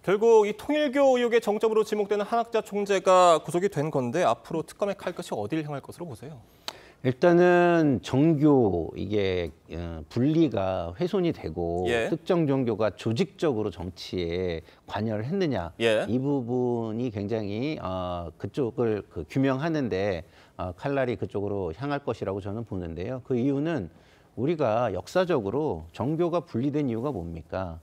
[SPEAKER 1] 결국 이 통일교 의혹의 정점으로 지목되는 한학자 총재가 구속이 된 건데 앞으로 특검의 칼끝이 어디를 향할 것으로 보세요?
[SPEAKER 10] 일단은 종교 이게 분리가 훼손이 되고 특정 종교가 조직적으로 정치에 관여를 했느냐 이 부분이 굉장히 그쪽을 규명하는데 칼날이 그쪽으로 향할 것이라고 저는 보는데요. 그 이유는 우리가 역사적으로 종교가 분리된 이유가 뭡니까?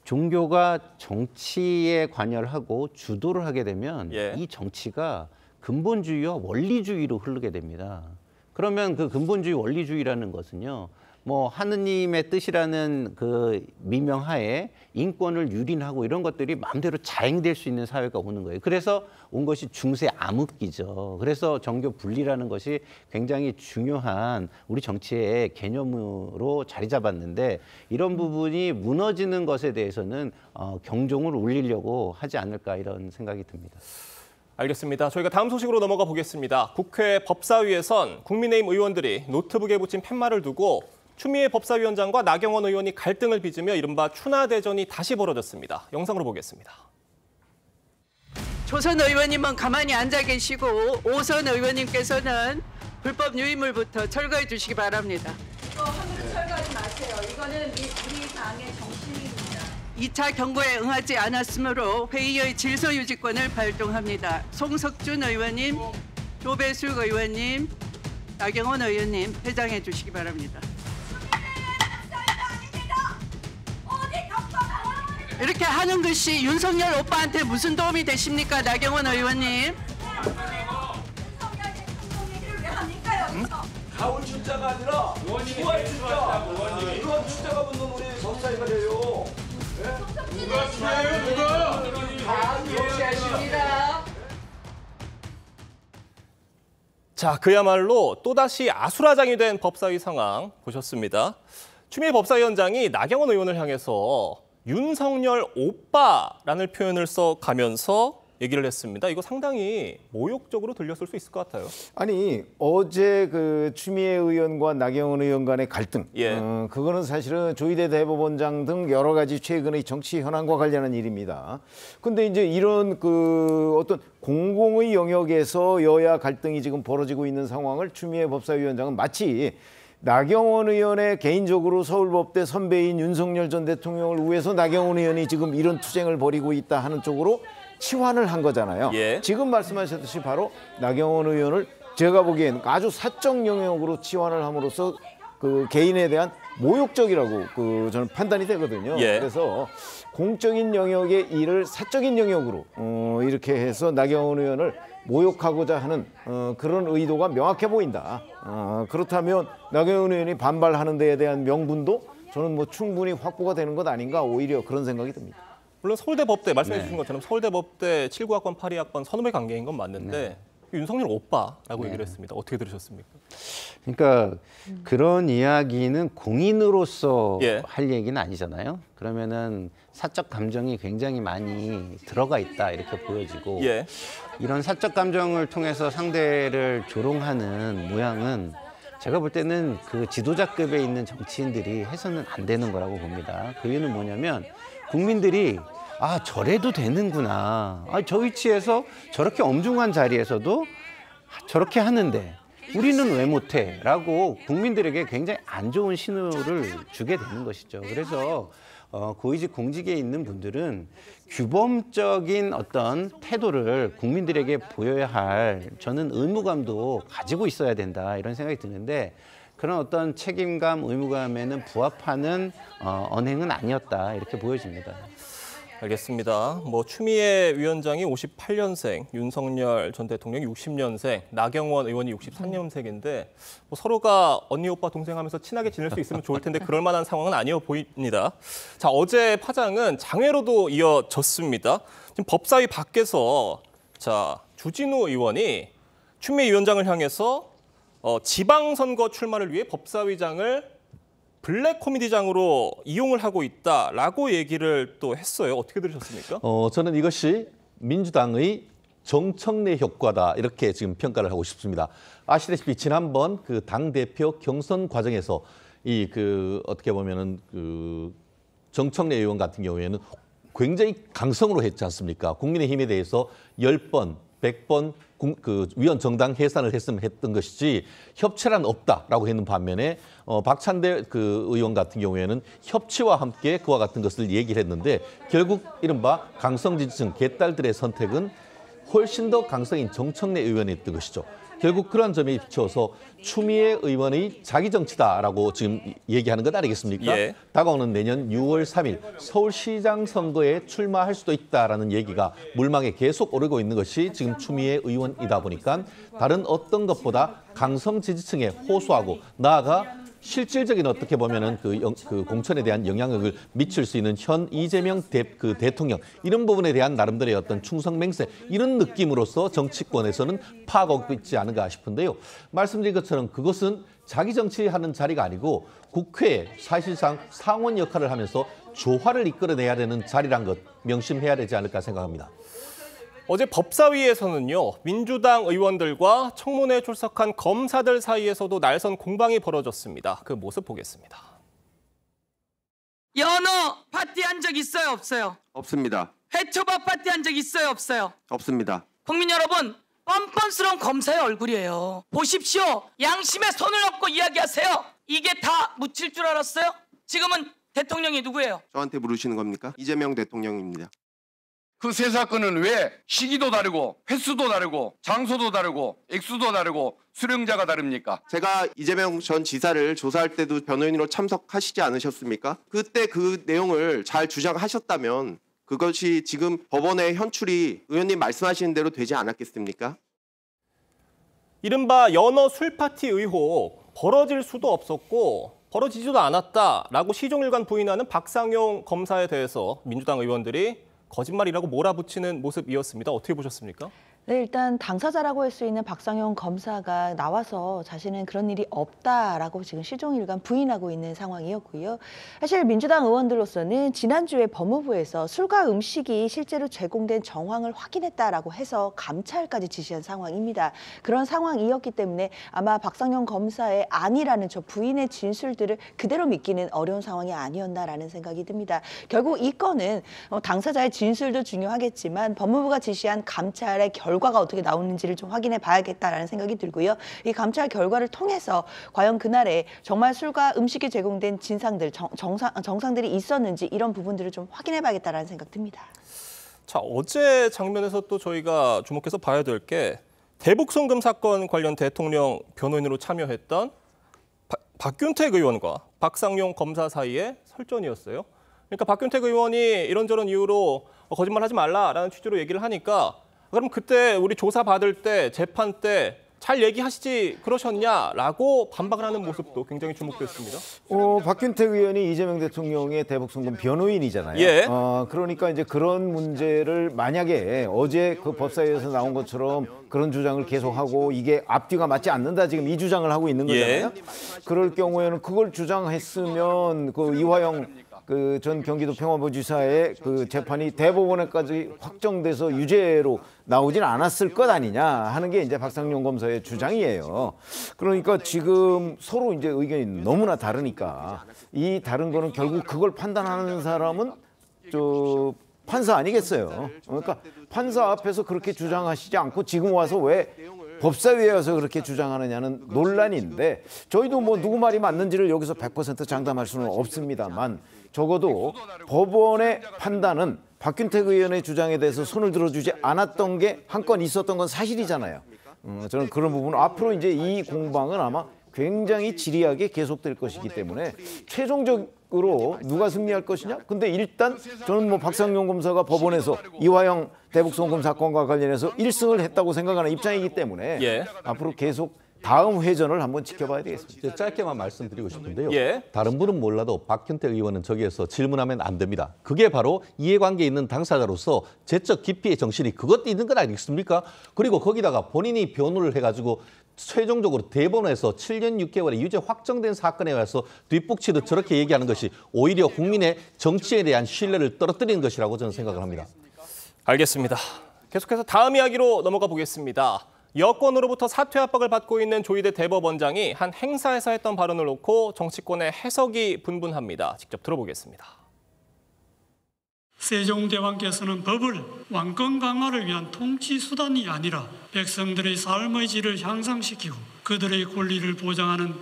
[SPEAKER 10] 종교가 정치에 관여를 하고 주도를 하게 되면 이 정치가 근본주의와 원리주의로 흐르게 됩니다. 그러면 그 근본주의 원리주의라는 것은요, 하느님의 뜻이라는 미명하에 인권을 유린하고 이런 것들이 마음대로 자행될 수 있는 사회가 오는 거예요. 그래서 온 것이 중세 암흑기죠. 그래서 종교 분리라는 것이 굉장히 중요한 우리 정치의 개념으로 자리 잡았는데 이런 부분이 무너지는 것에 대해서는 경종을 울리려고 하지 않을까 이런 생각이 듭니다.
[SPEAKER 1] 알겠습니다. 저희가 다음 소식으로 넘어가 보겠습니다. 국회 법사위에선 국민의힘 의원들이 노트북에 붙인 팻말을 두고 추미애 법사위원장과 나경원 의원이 갈등을 빚으며 이른바 추나대전이 다시 벌어졌습니다. 영상으로 보겠습니다.
[SPEAKER 22] 조선 의원님은 가만히 앉아 계시고 오선 의원님께서는 불법 유인물부터 철거해 주시기 바랍니다.
[SPEAKER 19] 이거 함부로 철거하지 마세요. 이거는 우리 당의 정신입니다.
[SPEAKER 22] 2차 경고에 응하지 않았으므로 회의의 질서 유지권을 발동합니다. 송석준 의원님, 조배숙 의원님, 나경원 의원님 회장해 주시기 바랍니다. 이렇게 하는 것이 윤석열 오빠한테 무슨 도움이 되십니까, 나경원 의원님?
[SPEAKER 23] 가올 출자가 아니라 부활 출자. 이건 출자가 붙는 우리 법사위가 돼요. 누가 출자예요, 누가?
[SPEAKER 22] 다 조치하십니다.
[SPEAKER 1] 자, 그야말로 또다시 아수라장이 된 법사위 상황 보셨습니다. 추미애 법사위원장이 나경원 의원을 향해서 윤석열 오빠라는 표현을 써가면서 얘기를 했습니다. 이거 상당히 모욕적으로 들렸을 수 있을 것 같아요.
[SPEAKER 9] 아니 어제 그 추미애 의원과 나경원 의원 간의 갈등, 그거는 사실은 조희대 대법원장 등 여러 가지 최근의 정치 현안과 관련한 일입니다. 근데 이제 이런 그 어떤 공공의 영역에서 여야 갈등이 지금 벌어지고 있는 상황을 추미애 법사위원장은 마치 나경원 의원의 개인적으로 서울법대 선배인 윤석열 전 대통령을 위해서 나경원 의원이 지금 이런 투쟁을 벌이고 있다 하는 쪽으로 치환을 한 거잖아요. 지금 말씀하셨듯이 바로 나경원 의원을 제가 보기엔 아주 사적 영역으로 치환을 함으로써 그 개인에 대한 모욕적이라고 그 저는 판단이 되거든요. 그래서 공적인 영역의 일을 사적인 영역으로 이렇게 해서 나경원 의원을 모욕하고자 하는 그런 의도가 명확해 보인다. 그렇다면 나경원 의원이 반발하는 데에 대한 명분도 저는 뭐 충분히 확보가 되는 것 아닌가, 오히려 그런 생각이 듭니다.
[SPEAKER 1] 물론 서울대 법대 말씀해 주신 것처럼 서울대 법대 79학번, 82학번 선후배 관계인 건 맞는데 윤석열 오빠라고 얘기를 했습니다. 어떻게 들으셨습니까?
[SPEAKER 10] 그러니까 그런 이야기는 공인으로서 할 얘기는 아니잖아요. 그러면은 사적 감정이 굉장히 많이 들어가 있다 이렇게 보여지고 이런 사적 감정을 통해서 상대를 조롱하는 모양은 제가 볼 때는 그 지도자급에 있는 정치인들이 해서는 안 되는 거라고 봅니다. 그 이유는 뭐냐면 국민들이 아 저래도 되는구나. 저 위치에서 저렇게 엄중한 자리에서도 저렇게 하는데 우리는 왜 못해? 라고 국민들에게 굉장히 안 좋은 신호를 주게 되는 것이죠. 그래서 고위직 공직에 있는 분들은 규범적인 어떤 태도를 국민들에게 보여야 할 저는 의무감도 가지고 있어야 된다 이런 생각이 드는데 그런 어떤 책임감, 의무감에는 부합하는 언행은 아니었다 이렇게 보여집니다.
[SPEAKER 1] 알겠습니다. 뭐 추미애 위원장이 58년생, 윤석열 전 대통령이 60년생, 나경원 의원이 63년생인데 뭐 서로가 언니, 오빠, 동생하면서 친하게 지낼 수 있으면 좋을 텐데 그럴 만한 상황은 아니어 보입니다. 자, 어제 파장은 장외로도 이어졌습니다. 지금 법사위 밖에서 자 주진우 의원이 추미애 위원장을 향해서 지방선거 출마를 위해 법사위장을 블랙 코미디장으로 이용을 하고 있다라고 얘기를 또 했어요. 어떻게 들으셨습니까?
[SPEAKER 6] 저는 이것이 민주당의 정청래 효과다 이렇게 지금 평가를 하고 싶습니다. 아시다시피 지난번 그 당대표 경선 과정에서 이 그 어떻게 보면은 그 정청래 의원 같은 경우에는 굉장히 강성으로 했지 않습니까? 국민의힘에 대해서 10번, 100번 그 위원 정당 해산을 했으면 했던 것이지 협치란 없다라고 했는 반면에 박찬대 그 의원 같은 경우에는 협치와 함께 그와 같은 것을 얘기를 했는데 결국 이른바 강성 지지층 개딸들의 선택은 훨씬 더 강성인 정청래 의원이었던 것이죠. 결국 그런 점에 비추어서 추미애 의원의 자기 정치다라고 지금 얘기하는 것 아니겠습니까? 다가오는 내년 6월 3일 서울시장 선거에 출마할 수도 있다라는 얘기가 물망에 계속 오르고 있는 것이 지금 추미애 의원이다 보니까 다른 어떤 것보다 강성 지지층에 호소하고 나아가 실질적인 어떻게 보면은 그 공천에 대한 영향력을 미칠 수 있는 현 이재명 대통령 이런 부분에 대한 나름대로의 어떤 충성 맹세 이런 느낌으로서 정치권에서는 파악하고 있지 않은가 싶은데요. 말씀드린 것처럼 그것은 자기 정치하는 자리가 아니고 국회에 사실상 상원 역할을 하면서 조화를 이끌어내야 되는 자리란 것 명심해야 되지 않을까 생각합니다.
[SPEAKER 1] 어제 법사위에서는요, 민주당 의원들과 청문회에 출석한 검사들 사이에서도 날선 공방이 벌어졌습니다. 그 모습 보겠습니다.
[SPEAKER 3] 연어 파티 한 적 있어요, 없어요?
[SPEAKER 8] 없습니다.
[SPEAKER 3] 회초밥 파티 한 적 있어요, 없어요?
[SPEAKER 8] 없습니다.
[SPEAKER 3] 국민 여러분, 뻔뻔스러운 검사의 얼굴이에요. 보십시오. 양심에 손을 얹고 이야기하세요. 이게 다 묻힐 줄 알았어요? 지금은 대통령이 누구예요?
[SPEAKER 8] 저한테 물으시는 겁니까? 이재명 대통령입니다.
[SPEAKER 23] 그 세 사건은 왜 시기도 다르고 횟수도 다르고 장소도 다르고 액수도 다르고 수령자가 다릅니까?
[SPEAKER 8] 제가 이재명 전 지사를 조사할 때도 변호인으로 참석하시지 않으셨습니까? 그때 그 내용을 잘 주장하셨다면 그것이 지금 법원의 현출이 의원님 말씀하시는 대로 되지 않았겠습니까?
[SPEAKER 1] 이른바 연어 술파티 의혹, 벌어질 수도 없었고 벌어지지도 않았다라고 시종일관 부인하는 박상용 검사에 대해서 민주당 의원들이 거짓말이라고 몰아붙이는 모습이었습니다. 어떻게 보셨습니까?
[SPEAKER 7] 네, 일단 당사자라고 할 수 있는 박상용 검사가 나와서 자신은 그런 일이 없다라고 지금 시종일관 부인하고 있는 상황이었고요. 사실 민주당 의원들로서는 지난주에 법무부에서 술과 음식이 실제로 제공된 정황을 확인했다라고 해서 감찰까지 지시한 상황입니다. 그런 상황이었기 때문에 아마 박상용 검사의 아니라는 저 부인의 진술들을 그대로 믿기는 어려운 상황이 아니었나라는 생각이 듭니다. 결국 이 건은 당사자의 진술도 중요하겠지만 법무부가 지시한 감찰의 결과가 어떻게 나오는지를 좀 확인해 봐야겠다라는 생각이 들고요. 이 감찰 결과를 통해서 과연 그날에 정말 술과 음식이 제공된 진상들, 정상들이 있었는지 이런 부분들을 좀 확인해 봐야겠다라는 생각 듭니다.
[SPEAKER 1] 자, 어제 장면에서 또 저희가 주목해서 봐야 될 게 대북 송금 사건 관련 대통령 변호인으로 참여했던 박균택 의원과 박상용 검사 사이의 설전이었어요. 그러니까 박균택 의원이 이런저런 이유로 거짓말하지 말라라는 취지로 얘기를 하니까 그럼 그때 우리 조사 받을 때 재판 때 잘 얘기하시지 그러셨냐라고 반박을 하는 모습도 굉장히 주목됐습니다.
[SPEAKER 9] 박균택 의원이 이재명 대통령의 대북 송금 변호인이잖아요.
[SPEAKER 1] 예.
[SPEAKER 9] 그러니까 이제 그런 문제를 만약에 어제 그 법사위에서 나온 것처럼 그런 주장을 계속하고 이게 앞뒤가 맞지 않는다 지금 이 주장을 하고 있는 거잖아요. 예. 그럴 경우에는 그걸 주장했으면 그 이화영 그 전 경기도 평화부지사의 그 재판이 대법원에까지 확정돼서 유죄로 나오진 않았을 것 아니냐 하는 게 이제 박상용 검사의 주장이에요. 그러니까 지금 서로 이제 의견이 너무나 다르니까 이 다른 거는 결국 그걸 판단하는 사람은 저 판사 아니겠어요. 그러니까 판사 앞에서 그렇게 주장하시지 않고 지금 와서 왜 법사위에 와서 그렇게 주장하느냐는 논란인데 저희도 뭐 누구 말이 맞는지를 여기서 100% 장담할 수는 없습니다만 적어도 법원의 판단은 박균택 의원의 주장에 대해서 손을 들어주지 않았던 게 한 건 있었던 건 사실이잖아요. 저는 그런 부분 앞으로 이제 이 공방은 아마 굉장히 지리하게 계속될 것이기 때문에 최종적으로 누가 승리할 것이냐? 근데 일단 저는 뭐 박상용 검사가 법원에서 이화영 대북 송금 사건과 관련해서 1승을 했다고 생각하는 입장이기 때문에 예. 앞으로 계속 다음 회전을 한번 지켜봐야 되겠습니다.
[SPEAKER 6] 짧게만 말씀드리고 싶은데요.
[SPEAKER 1] 예.
[SPEAKER 6] 다른 분은 몰라도 박균택 의원은 저기에서 질문하면 안 됩니다. 그게 바로 이해관계 있는 당사자로서 제적 기피의 정신이 그것도 있는 것 아니겠습니까? 그리고 거기다가 본인이 변호를 해가지고 최종적으로 대법원에서 7년 6개월의 유죄 확정된 사건에 와서 뒷북치듯 저렇게 얘기하는 것이 오히려 국민의 정치에 대한 신뢰를 떨어뜨리는 것이라고 저는 생각을 합니다.
[SPEAKER 1] 알겠습니다. 계속해서 다음 이야기로 넘어가 보겠습니다. 여권으로부터 사퇴 압박을 받고 있는 조희대 대법원장이 한 행사에서 했던 발언을 놓고 정치권의 해석이 분분합니다. 직접 들어보겠습니다.
[SPEAKER 11] 세종대왕께서는 법을 왕권 강화를 위한 통치 수단이 아니라 백성들의 삶의 질을 향상시키고 그들의 권리를 보장하는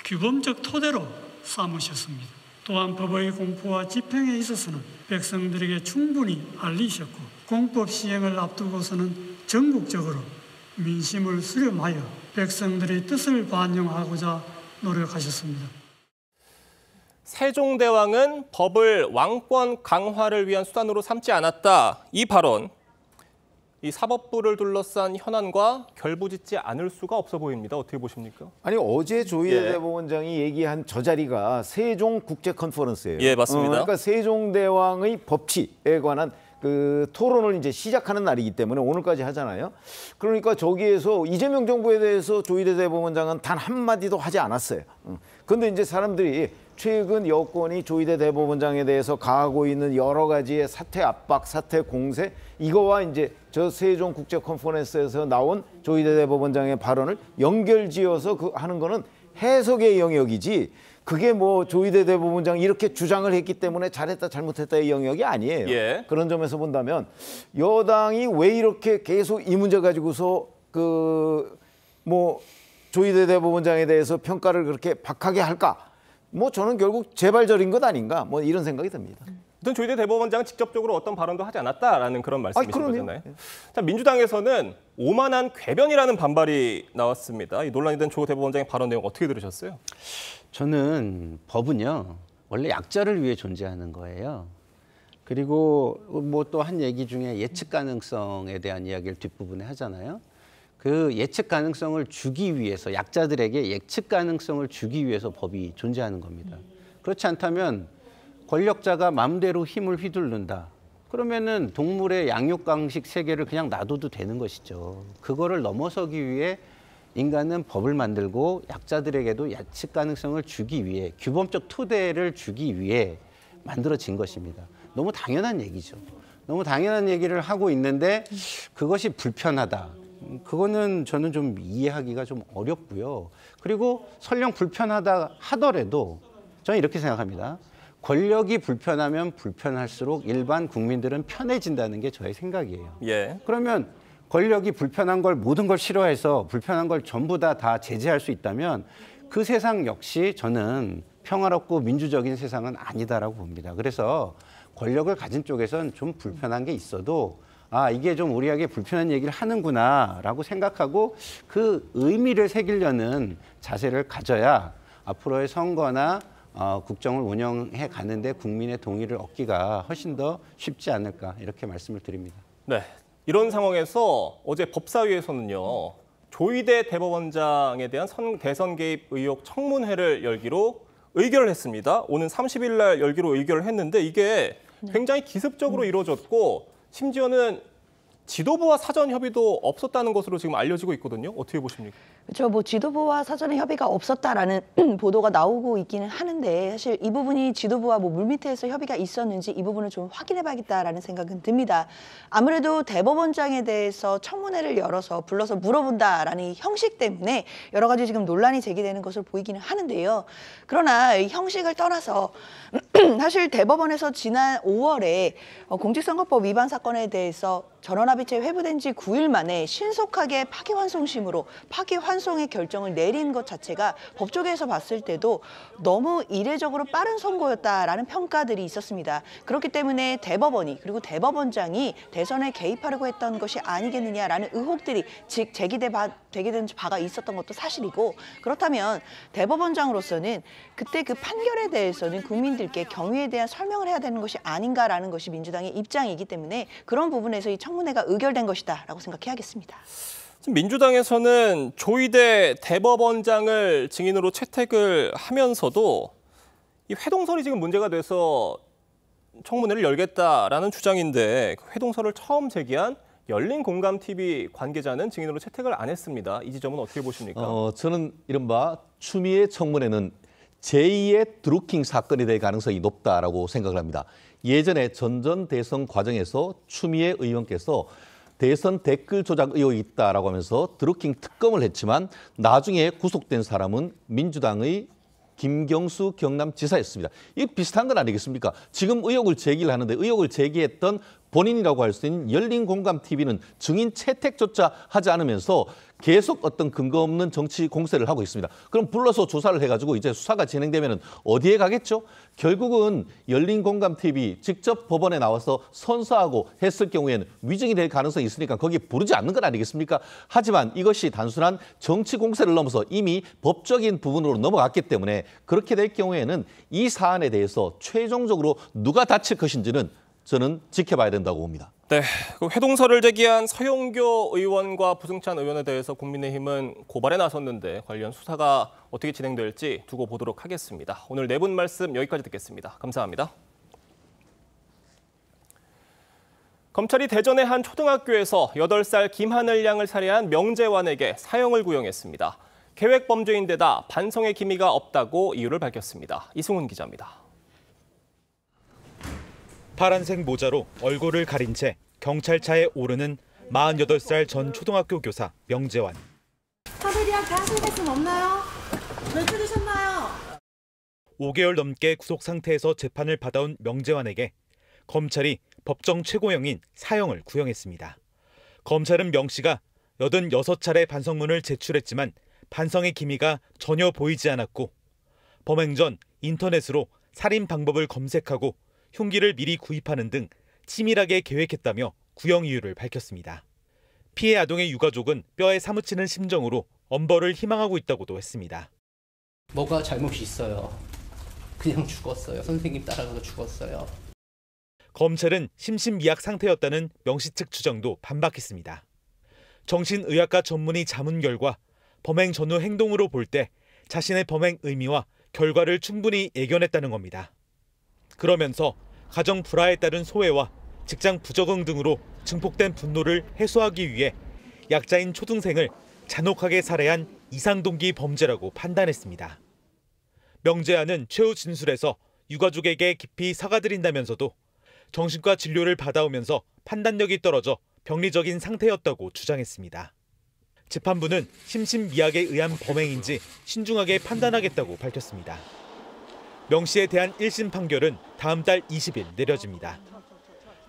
[SPEAKER 11] 규범적 토대로 삼으셨습니다. 또한 법의 공포와 집행에 있어서는 백성들에게 충분히 알리셨고 공법 시행을 앞두고서는 전국적으로 민심을 수렴하여 백성들의 뜻을 반영하고자 노력하셨습니다.
[SPEAKER 1] 세종대왕은 법을 왕권 강화를 위한 수단으로 삼지 않았다. 이 발언, 이 사법부를 둘러싼 현안과 결부짓지 않을 수가 없어 보입니다. 어떻게 보십니까?
[SPEAKER 9] 아니 어제 조희대 대법원장이 얘기한 저 자리가 세종 국제 컨퍼런스예요.
[SPEAKER 1] 예, 맞습니다.
[SPEAKER 9] 그러니까 세종대왕의 법치에 관한 그 토론을 이제 시작하는 날이기 때문에 오늘까지 하잖아요. 그러니까 저기에서 이재명 정부에 대해서 조희대 대법원장은 단 한마디도 하지 않았어요. 근데 이제 사람들이 최근 여권이 조희대 대법원장에 대해서 가하고 있는 여러 가지의 사퇴 압박, 사퇴 공세, 이거와 이제 저 세종 국제 컨퍼런스에서 나온 조희대 대법원장의 발언을 연결지어서 하는 거는 해석의 영역이지, 그게 뭐 조희대 대법원장이 이렇게 주장을 했기 때문에 잘했다 잘못했다의 영역이 아니에요. 예. 그런 점에서 본다면 여당이 왜 이렇게 계속 이 문제 가지고서 조희대 대법원장에 대해서 평가를 그렇게 박하게 할까? 뭐 저는 결국 재발절인 것 아닌가? 뭐 이런 생각이 듭니다.
[SPEAKER 1] 어떤 조희대 대법원장은 직접적으로 어떤 발언도 하지 않았다라는 그런 말씀이신 거잖아요. 자, 민주당에서는 오만한 궤변이라는 반발이 나왔습니다. 이 논란이 된 조 대법원장의 발언 내용 어떻게 들으셨어요?
[SPEAKER 10] 저는 법은요, 원래 약자를 위해 존재하는 거예요. 그리고 뭐 또 한 얘기 중에 예측 가능성에 대한 이야기를 뒷부분에 하잖아요. 그 예측 가능성을 주기 위해서, 약자들에게 예측 가능성을 주기 위해서 법이 존재하는 겁니다. 그렇지 않다면 권력자가 마음대로 힘을 휘둘른다. 그러면은 동물의 양육 강식 세계를 그냥 놔둬도 되는 것이죠. 그거를 넘어서기 위해 인간은 법을 만들고 약자들에게도 예측 가능성을 주기 위해, 규범적 토대를 주기 위해 만들어진 것입니다. 너무 당연한 얘기죠. 너무 당연한 얘기를 하고 있는데 그것이 불편하다. 그거는 저는 좀 이해하기가 좀 어렵고요. 그리고 설령 불편하다 하더라도 저는 이렇게 생각합니다. 권력이 불편하면 불편할수록 일반 국민들은 편해진다는 게 저의 생각이에요. 예. 그러면 권력이 불편한 걸, 모든 걸 싫어해서 불편한 걸 전부 다 제재할 수 있다면 그 세상 역시 저는 평화롭고 민주적인 세상은 아니다라고 봅니다. 그래서 권력을 가진 쪽에선 좀 불편한 게 있어도 이게 좀 우리에게 불편한 얘기를 하는구나라고 생각하고 그 의미를 새기려는 자세를 가져야 앞으로의 선거나 국정을 운영해 가는데 국민의 동의를 얻기가 훨씬 더 쉽지 않을까, 이렇게 말씀을 드립니다.
[SPEAKER 1] 네. 이런 상황에서 어제 법사위에서는요, 조희대 대법원장에 대한 대선 개입 의혹 청문회를 열기로 의결을 했습니다. 오는 30일 날 열기로 의결을 했는데 이게 굉장히 기습적으로 이루어졌고 심지어는 지도부와 사전 협의도 없었다는 것으로 지금 알려지고 있거든요. 어떻게 보십니까?
[SPEAKER 7] 그렇죠. 뭐 지도부와 사전에 협의가 없었다라는 보도가 나오고 있기는 하는데, 사실 이 부분이 지도부와 뭐 물밑에서 협의가 있었는지 이 부분을 좀 확인해봐야겠다라는 생각은 듭니다. 아무래도 대법원장에 대해서 청문회를 열어서 불러서 물어본다라는 이 형식 때문에 여러 가지 지금 논란이 제기되는 것으로 보이기는 하는데요. 그러나 이 형식을 떠나서 사실 대법원에서 지난 5월에 공직선거법 위반 사건에 대해서 전원합의체 회부된 지 9일 만에 신속하게 파기환송심으로 파기환송의 결정을 내린 것 자체가 법조계에서 봤을 때도 너무 이례적으로 빠른 선고였다라는 평가들이 있었습니다. 그렇기 때문에 대법원이, 그리고 대법원장이 대선에 개입하려고 했던 것이 아니겠느냐라는 의혹들이 제기된 바가 있었던 것도 사실이고, 그렇다면 대법원장으로서는 그때 그 판결에 대해서는 국민들께 경위에 대한 설명을 해야 되는 것이 아닌가라는 것이 민주당의 입장이기 때문에 그런 부분에서 이 청문회가 의결된 것이다라고 생각해야겠습니다.
[SPEAKER 1] 지금 민주당에서는 조희대 대법원장을 증인으로 채택을 하면서도 이 회동설이 지금 문제가 돼서 청문회를 열겠다라는 주장인데, 그 회동설을 처음 제기한 열린공감TV 관계자는 증인으로 채택을 안 했습니다. 이 지점은 어떻게 보십니까?
[SPEAKER 6] 저는 이른바 추미애 청문회는 제2의 드루킹 사건이 될 가능성이 높다라고 생각을 합니다. 예전에 전전 대선 과정에서 추미애 의원께서 대선 댓글 조작 의혹이 있다라고 하면서 드루킹 특검을 했지만 나중에 구속된 사람은 민주당의 김경수 경남지사였습니다. 이게 비슷한 건 아니겠습니까? 지금 의혹을 제기를 하는데 의혹을 제기했던 본인이라고 할 수 있는 열린공감TV는 증인 채택조차 하지 않으면서 계속 어떤 근거 없는 정치 공세를 하고 있습니다. 그럼 불러서 조사를 해가지고 이제 수사가 진행되면 어디에 가겠죠? 결국은 열린공감TV 직접 법원에 나와서 선서하고 했을 경우에는 위증이 될 가능성이 있으니까 거기 부르지 않는 건 아니겠습니까? 하지만 이것이 단순한 정치 공세를 넘어서 이미 법적인 부분으로 넘어갔기 때문에 그렇게 될 경우에는 이 사안에 대해서 최종적으로 누가 다칠 것인지는 저는 지켜봐야 된다고 봅니다.
[SPEAKER 1] 네, 그 회동설을 제기한 서영교 의원과 부승찬 의원에 대해서 국민의힘은 고발에 나섰는데 관련 수사가 어떻게 진행될지 두고 보도록 하겠습니다. 오늘 네 분 말씀 여기까지 듣겠습니다. 감사합니다. 검찰이 대전의 한 초등학교에서 8살 김하늘 양을 살해한 명재환에게 사형을 구형했습니다. 계획 범죄인데다 반성의 기미가 없다고 이유를 밝혔습니다. 이승훈 기자입니다.
[SPEAKER 12] 파란색 모자로 얼굴을 가린 채 경찰차에 오르는 48살 전 초등학교 교사 명재환.
[SPEAKER 13] 사대리학 하실 말씀 없나요? 왜 끊으셨나요?
[SPEAKER 12] 5개월 넘게 구속 상태에서 재판을 받아온 명재환에게 검찰이 법정 최고형인 사형을 구형했습니다. 검찰은 명 씨가 86차례 반성문을 제출했지만 반성의 기미가 전혀 보이지 않았고 범행 전 인터넷으로 살인 방법을 검색하고 흉기를 미리 구입하는 등 치밀하게 계획했다며 구형 이유를 밝혔습니다. 피해 아동의 유가족은 뼈에 사무치는 심정으로 엄벌을 희망하고 있다고도 했습니다.
[SPEAKER 15] 뭐가 잘못이 있어요. 그냥 죽었어요. 선생님 따라가서 죽었어요.
[SPEAKER 12] 검찰은 심신미약 상태였다는 명 씨 측 주장도 반박했습니다. 정신의학과 전문의 자문 결과 범행 전후 행동으로 볼 때 자신의 범행 의미와 결과를 충분히 예견했다는 겁니다. 그러면서 가정 불화에 따른 소외와 직장 부적응 등으로 증폭된 분노를 해소하기 위해 약자인 초등생을 잔혹하게 살해한 이상동기 범죄라고 판단했습니다. 명재환은 최후 진술에서 유가족에게 깊이 사과드린다면서도 정신과 진료를 받아오면서 판단력이 떨어져 병리적인 상태였다고 주장했습니다. 재판부는 심신미약에 의한 범행인지 신중하게 판단하겠다고 밝혔습니다. 명 씨에 대한 1심 판결은 다음 달 20일 내려집니다.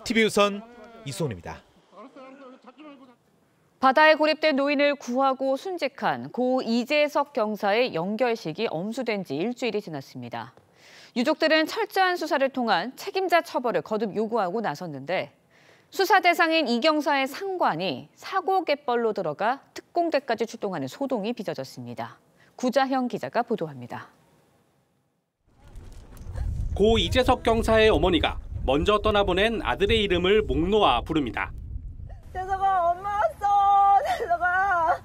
[SPEAKER 12] TV우선 이수훈입니다.
[SPEAKER 5] 바다에 고립된 노인을 구하고 순직한 고 이재석 경사의 연결식이 엄수된 지 일주일이 지났습니다. 유족들은 철저한 수사를 통한 책임자 처벌을 거듭 요구하고 나섰는데 수사 대상인 이 경사의 상관이 사고 갯벌로 들어가 특공대까지 출동하는 소동이 빚어졌습니다. 구자형 기자가 보도합니다.
[SPEAKER 16] 고 이재석 경사의 어머니가 먼저 떠나보낸 아들의 이름을 목 놓아 부릅니다.
[SPEAKER 13] 재석아, 엄마 왔어. 재석아,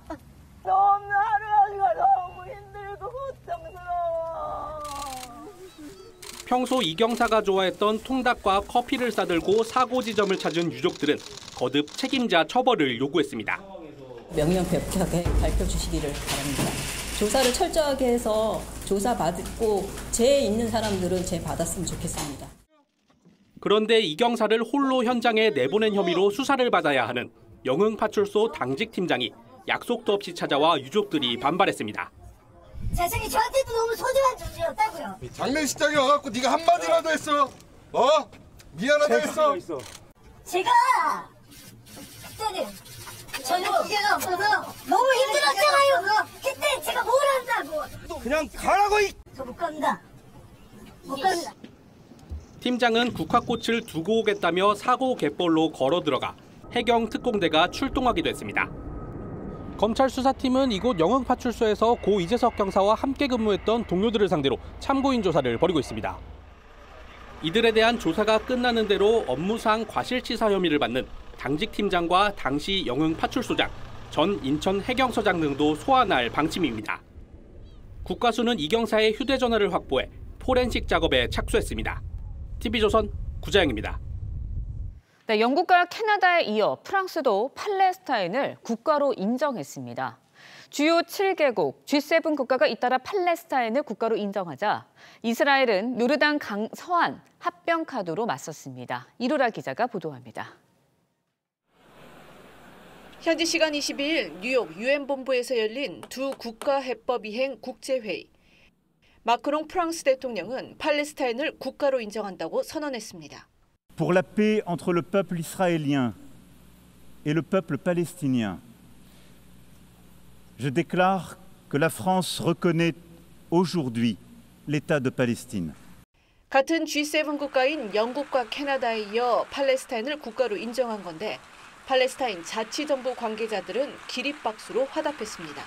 [SPEAKER 13] 너 없는 하루하루가 너무 힘들고 고통스러워.
[SPEAKER 16] 평소 이 경사가 좋아했던 통닭과 커피를 싸들고 사고 지점을 찾은 유족들은 거듭 책임자 처벌을 요구했습니다.
[SPEAKER 25] 명명백백하게 밝혀주시기를 바랍니다. 조사를 철저하게 해서 조사 받고 죄 있는 사람들은 죄 받았으면 좋겠습니다.
[SPEAKER 16] 그런데 이 경사를 홀로 현장에 내보낸 혐의로 수사를 받아야 하는 영흥파출소 당직팀장이 약속도 없이 찾아와 유족들이 반발했습니다.
[SPEAKER 26] 재석이 저한테도 너무 소중한 존재였다고요.
[SPEAKER 27] 장례식장에 와갖고 네가 한마디라도 했어? 미안하다 했어?
[SPEAKER 26] 제가 그때는 저는 기회가 없어서 너무 힘들었잖아요. 그때 제가 뭘 한다고.
[SPEAKER 27] 그냥 가라고.
[SPEAKER 26] 저 못 갑니다. 못 갑니다.
[SPEAKER 16] 팀장은 국화꽃을 두고 오겠다며 사고 갯벌로 걸어 들어가 해경 특공대가 출동하기도 했습니다. 검찰 수사팀은 이곳 영흥파출소에서 고 이재석 경사와 함께 근무했던 동료들을 상대로 참고인 조사를 벌이고 있습니다. 이들에 대한 조사가 끝나는 대로 업무상 과실치사 혐의를 받는 당직팀장과 당시 영흥파출소장, 전 인천 해경서장 등도 소환할 방침입니다. 국과수는 이 경사의 휴대전화를 확보해 포렌식 작업에 착수했습니다. TV조선 구자영입니다.
[SPEAKER 5] 네, 영국과 캐나다에 이어 프랑스도 팔레스타인을 국가로 인정했습니다. 주요 7개국 G7 국가가 잇따라 팔레스타인을 국가로 인정하자 이스라엘은 요르단 서안 합병 카드로 맞섰습니다. 이로라 기자가 보도합니다.
[SPEAKER 28] 현지 시간 22일 뉴욕 유엔 본부에서 열린 두 국가 해법 이행 국제회의. 마크롱 프랑스 대통령은 팔레스타인을 국가로 인정한다고 선언했습니다.
[SPEAKER 29] Pour la paix entre le peuple israélien et le peuple palestinien, je déclare que la France reconnaît aujourd'hui l'État de Palestine.
[SPEAKER 28] 같은 G7 국가인 영국과 캐나다에 이어 팔레스타인을 국가로 인정한 건데 팔레스타인 자치정부 관계자들은 기립박수로 화답했습니다.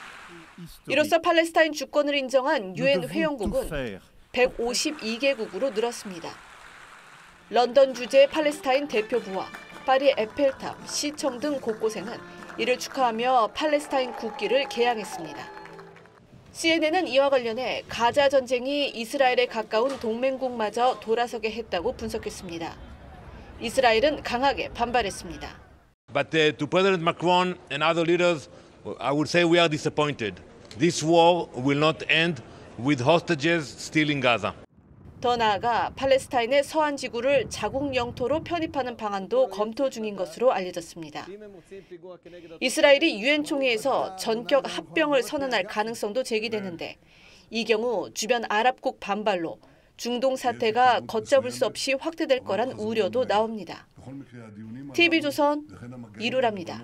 [SPEAKER 28] 이로써 팔레스타인 주권을 인정한 유엔 회원국은 152개국으로 늘었습니다. 런던 주재 팔레스타인 대표부와 파리 에펠탑, 시청 등 곳곳에는 이를 축하하며 팔레스타인 국기를 개양했습니다. CNN은 이와 관련해 가자 전쟁이 이스라엘에 가까운 동맹국마저 돌아서게 했다고 분석했습니다. 이스라엘은 강하게 반발했습니다.
[SPEAKER 30] But to President Macron and other leaders, I would say we are disappointed.
[SPEAKER 2] This war will not end with hostages still in Gaza.
[SPEAKER 28] 더 나아가 팔레스타인의 서한 지구를 자국 영토로 편입하는 방안도 검토 중인 것으로 알려졌습니다. 이스라엘이 유엔 총회에서 전격 합병을 선언할 가능성도 제기되는데 이 경우 주변 아랍국 반발로 중동 사태가 걷잡을 수 없이 확대될 거란 우려도 나옵니다. TV조선 이루라입니다.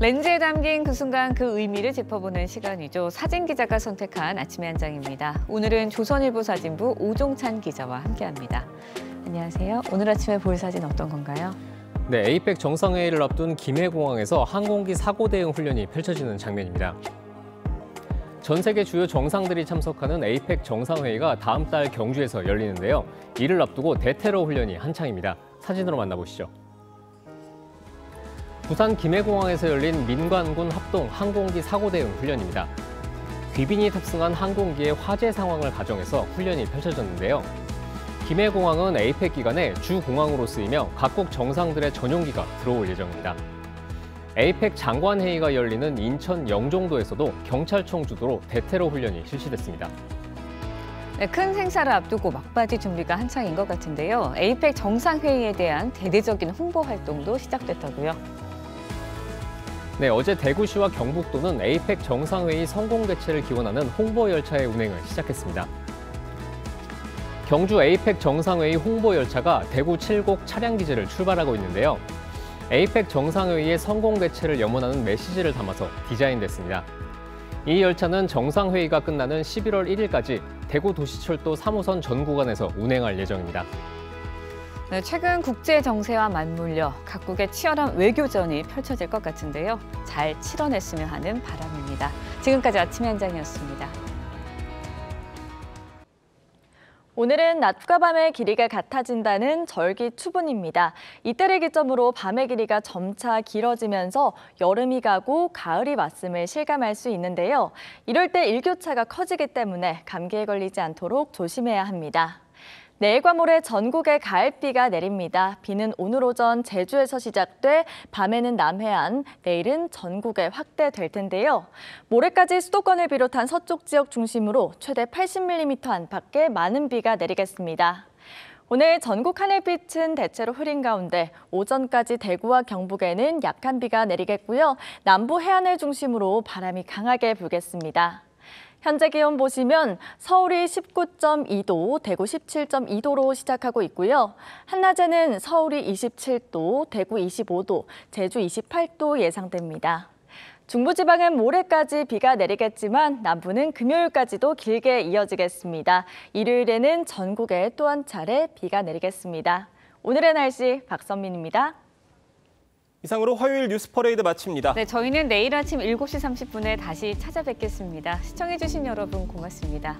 [SPEAKER 5] 렌즈에 담긴 그 순간 그 의미를 짚어보는 시간이죠. 사진 기자가 선택한 아침의 한 장입니다. 오늘은 조선일보 사진부 오종찬 기자와 함께합니다. 안녕하세요. 오늘 아침에 볼 사진 어떤 건가요?
[SPEAKER 4] 네, 에이펙 정상회의를 앞둔 김해공항에서 항공기 사고 대응 훈련이 펼쳐지는 장면입니다. 전 세계 주요 정상들이 참석하는 에이펙 정상회의가 다음 달 경주에서 열리는데요. 이를 앞두고 대테러 훈련이 한창입니다. 사진으로 만나보시죠. 부산 김해공항에서 열린 민관군 합동 항공기 사고 대응 훈련입니다. 귀빈이 탑승한 항공기의 화재 상황을 가정해서 훈련이 펼쳐졌는데요. 김해공항은 에이펙 기간에 주 공항으로 쓰이며 각국 정상들의 전용기가 들어올 예정입니다. 에이펙 장관회의가 열리는 인천 영종도에서도 경찰청 주도로 대테러 훈련이 실시됐습니다.
[SPEAKER 5] 네, 큰 행사를 앞두고 막바지 준비가 한창인 것 같은데요. 에이펙 정상회의에 대한 대대적인 홍보 활동도 시작됐다고요.
[SPEAKER 4] 네, 어제 대구시와 경북도는 에이펙 정상회의 성공 개최를 기원하는 홍보 열차의 운행을 시작했습니다. 경주 에이펙 정상회의 홍보 열차가 대구 칠곡 차량기지를 출발하고 있는데요. 에이펙 정상회의의 성공 개최를 염원하는 메시지를 담아서 디자인됐습니다. 이 열차는 정상회의가 끝나는 11월 1일까지 대구 도시철도 3호선 전 구간에서 운행할 예정입니다.
[SPEAKER 5] 네, 최근 국제 정세와 맞물려 각국의 치열한 외교전이 펼쳐질 것 같은데요. 잘 치러냈으면 하는 바람입니다. 지금까지 아침의 한 장이었습니다.
[SPEAKER 14] 오늘은 낮과 밤의 길이가 같아진다는 절기추분입니다. 이때를 기점으로 밤의 길이가 점차 길어지면서 여름이 가고 가을이 왔음을 실감할 수 있는데요. 이럴 때 일교차가 커지기 때문에 감기에 걸리지 않도록 조심해야 합니다. 내일과 모레 전국에 가을비가 내립니다. 비는 오늘 오전 제주에서 시작돼 밤에는 남해안, 내일은 전국에 확대될 텐데요. 모레까지 수도권을 비롯한 서쪽 지역 중심으로 최대 80mm 안팎의 많은 비가 내리겠습니다. 오늘 전국 하늘빛은 대체로 흐린 가운데 오전까지 대구와 경북에는 약한 비가 내리겠고요. 남부 해안을 중심으로 바람이 강하게 불겠습니다. 현재 기온 보시면 서울이 19.2도, 대구 17.2도로 시작하고 있고요. 한낮에는 서울이 27도, 대구 25도, 제주 28도 예상됩니다. 중부지방은 모레까지 비가 내리겠지만 남부는 금요일까지도 길게 이어지겠습니다. 일요일에는 전국에 또 한 차례 비가 내리겠습니다. 오늘의 날씨 박선민입니다.
[SPEAKER 1] 이상으로 화요일 뉴스 퍼레이드 마칩니다.
[SPEAKER 5] 네, 저희는 내일 아침 7시 30분에 다시 찾아뵙겠습니다. 시청해주신 여러분 고맙습니다.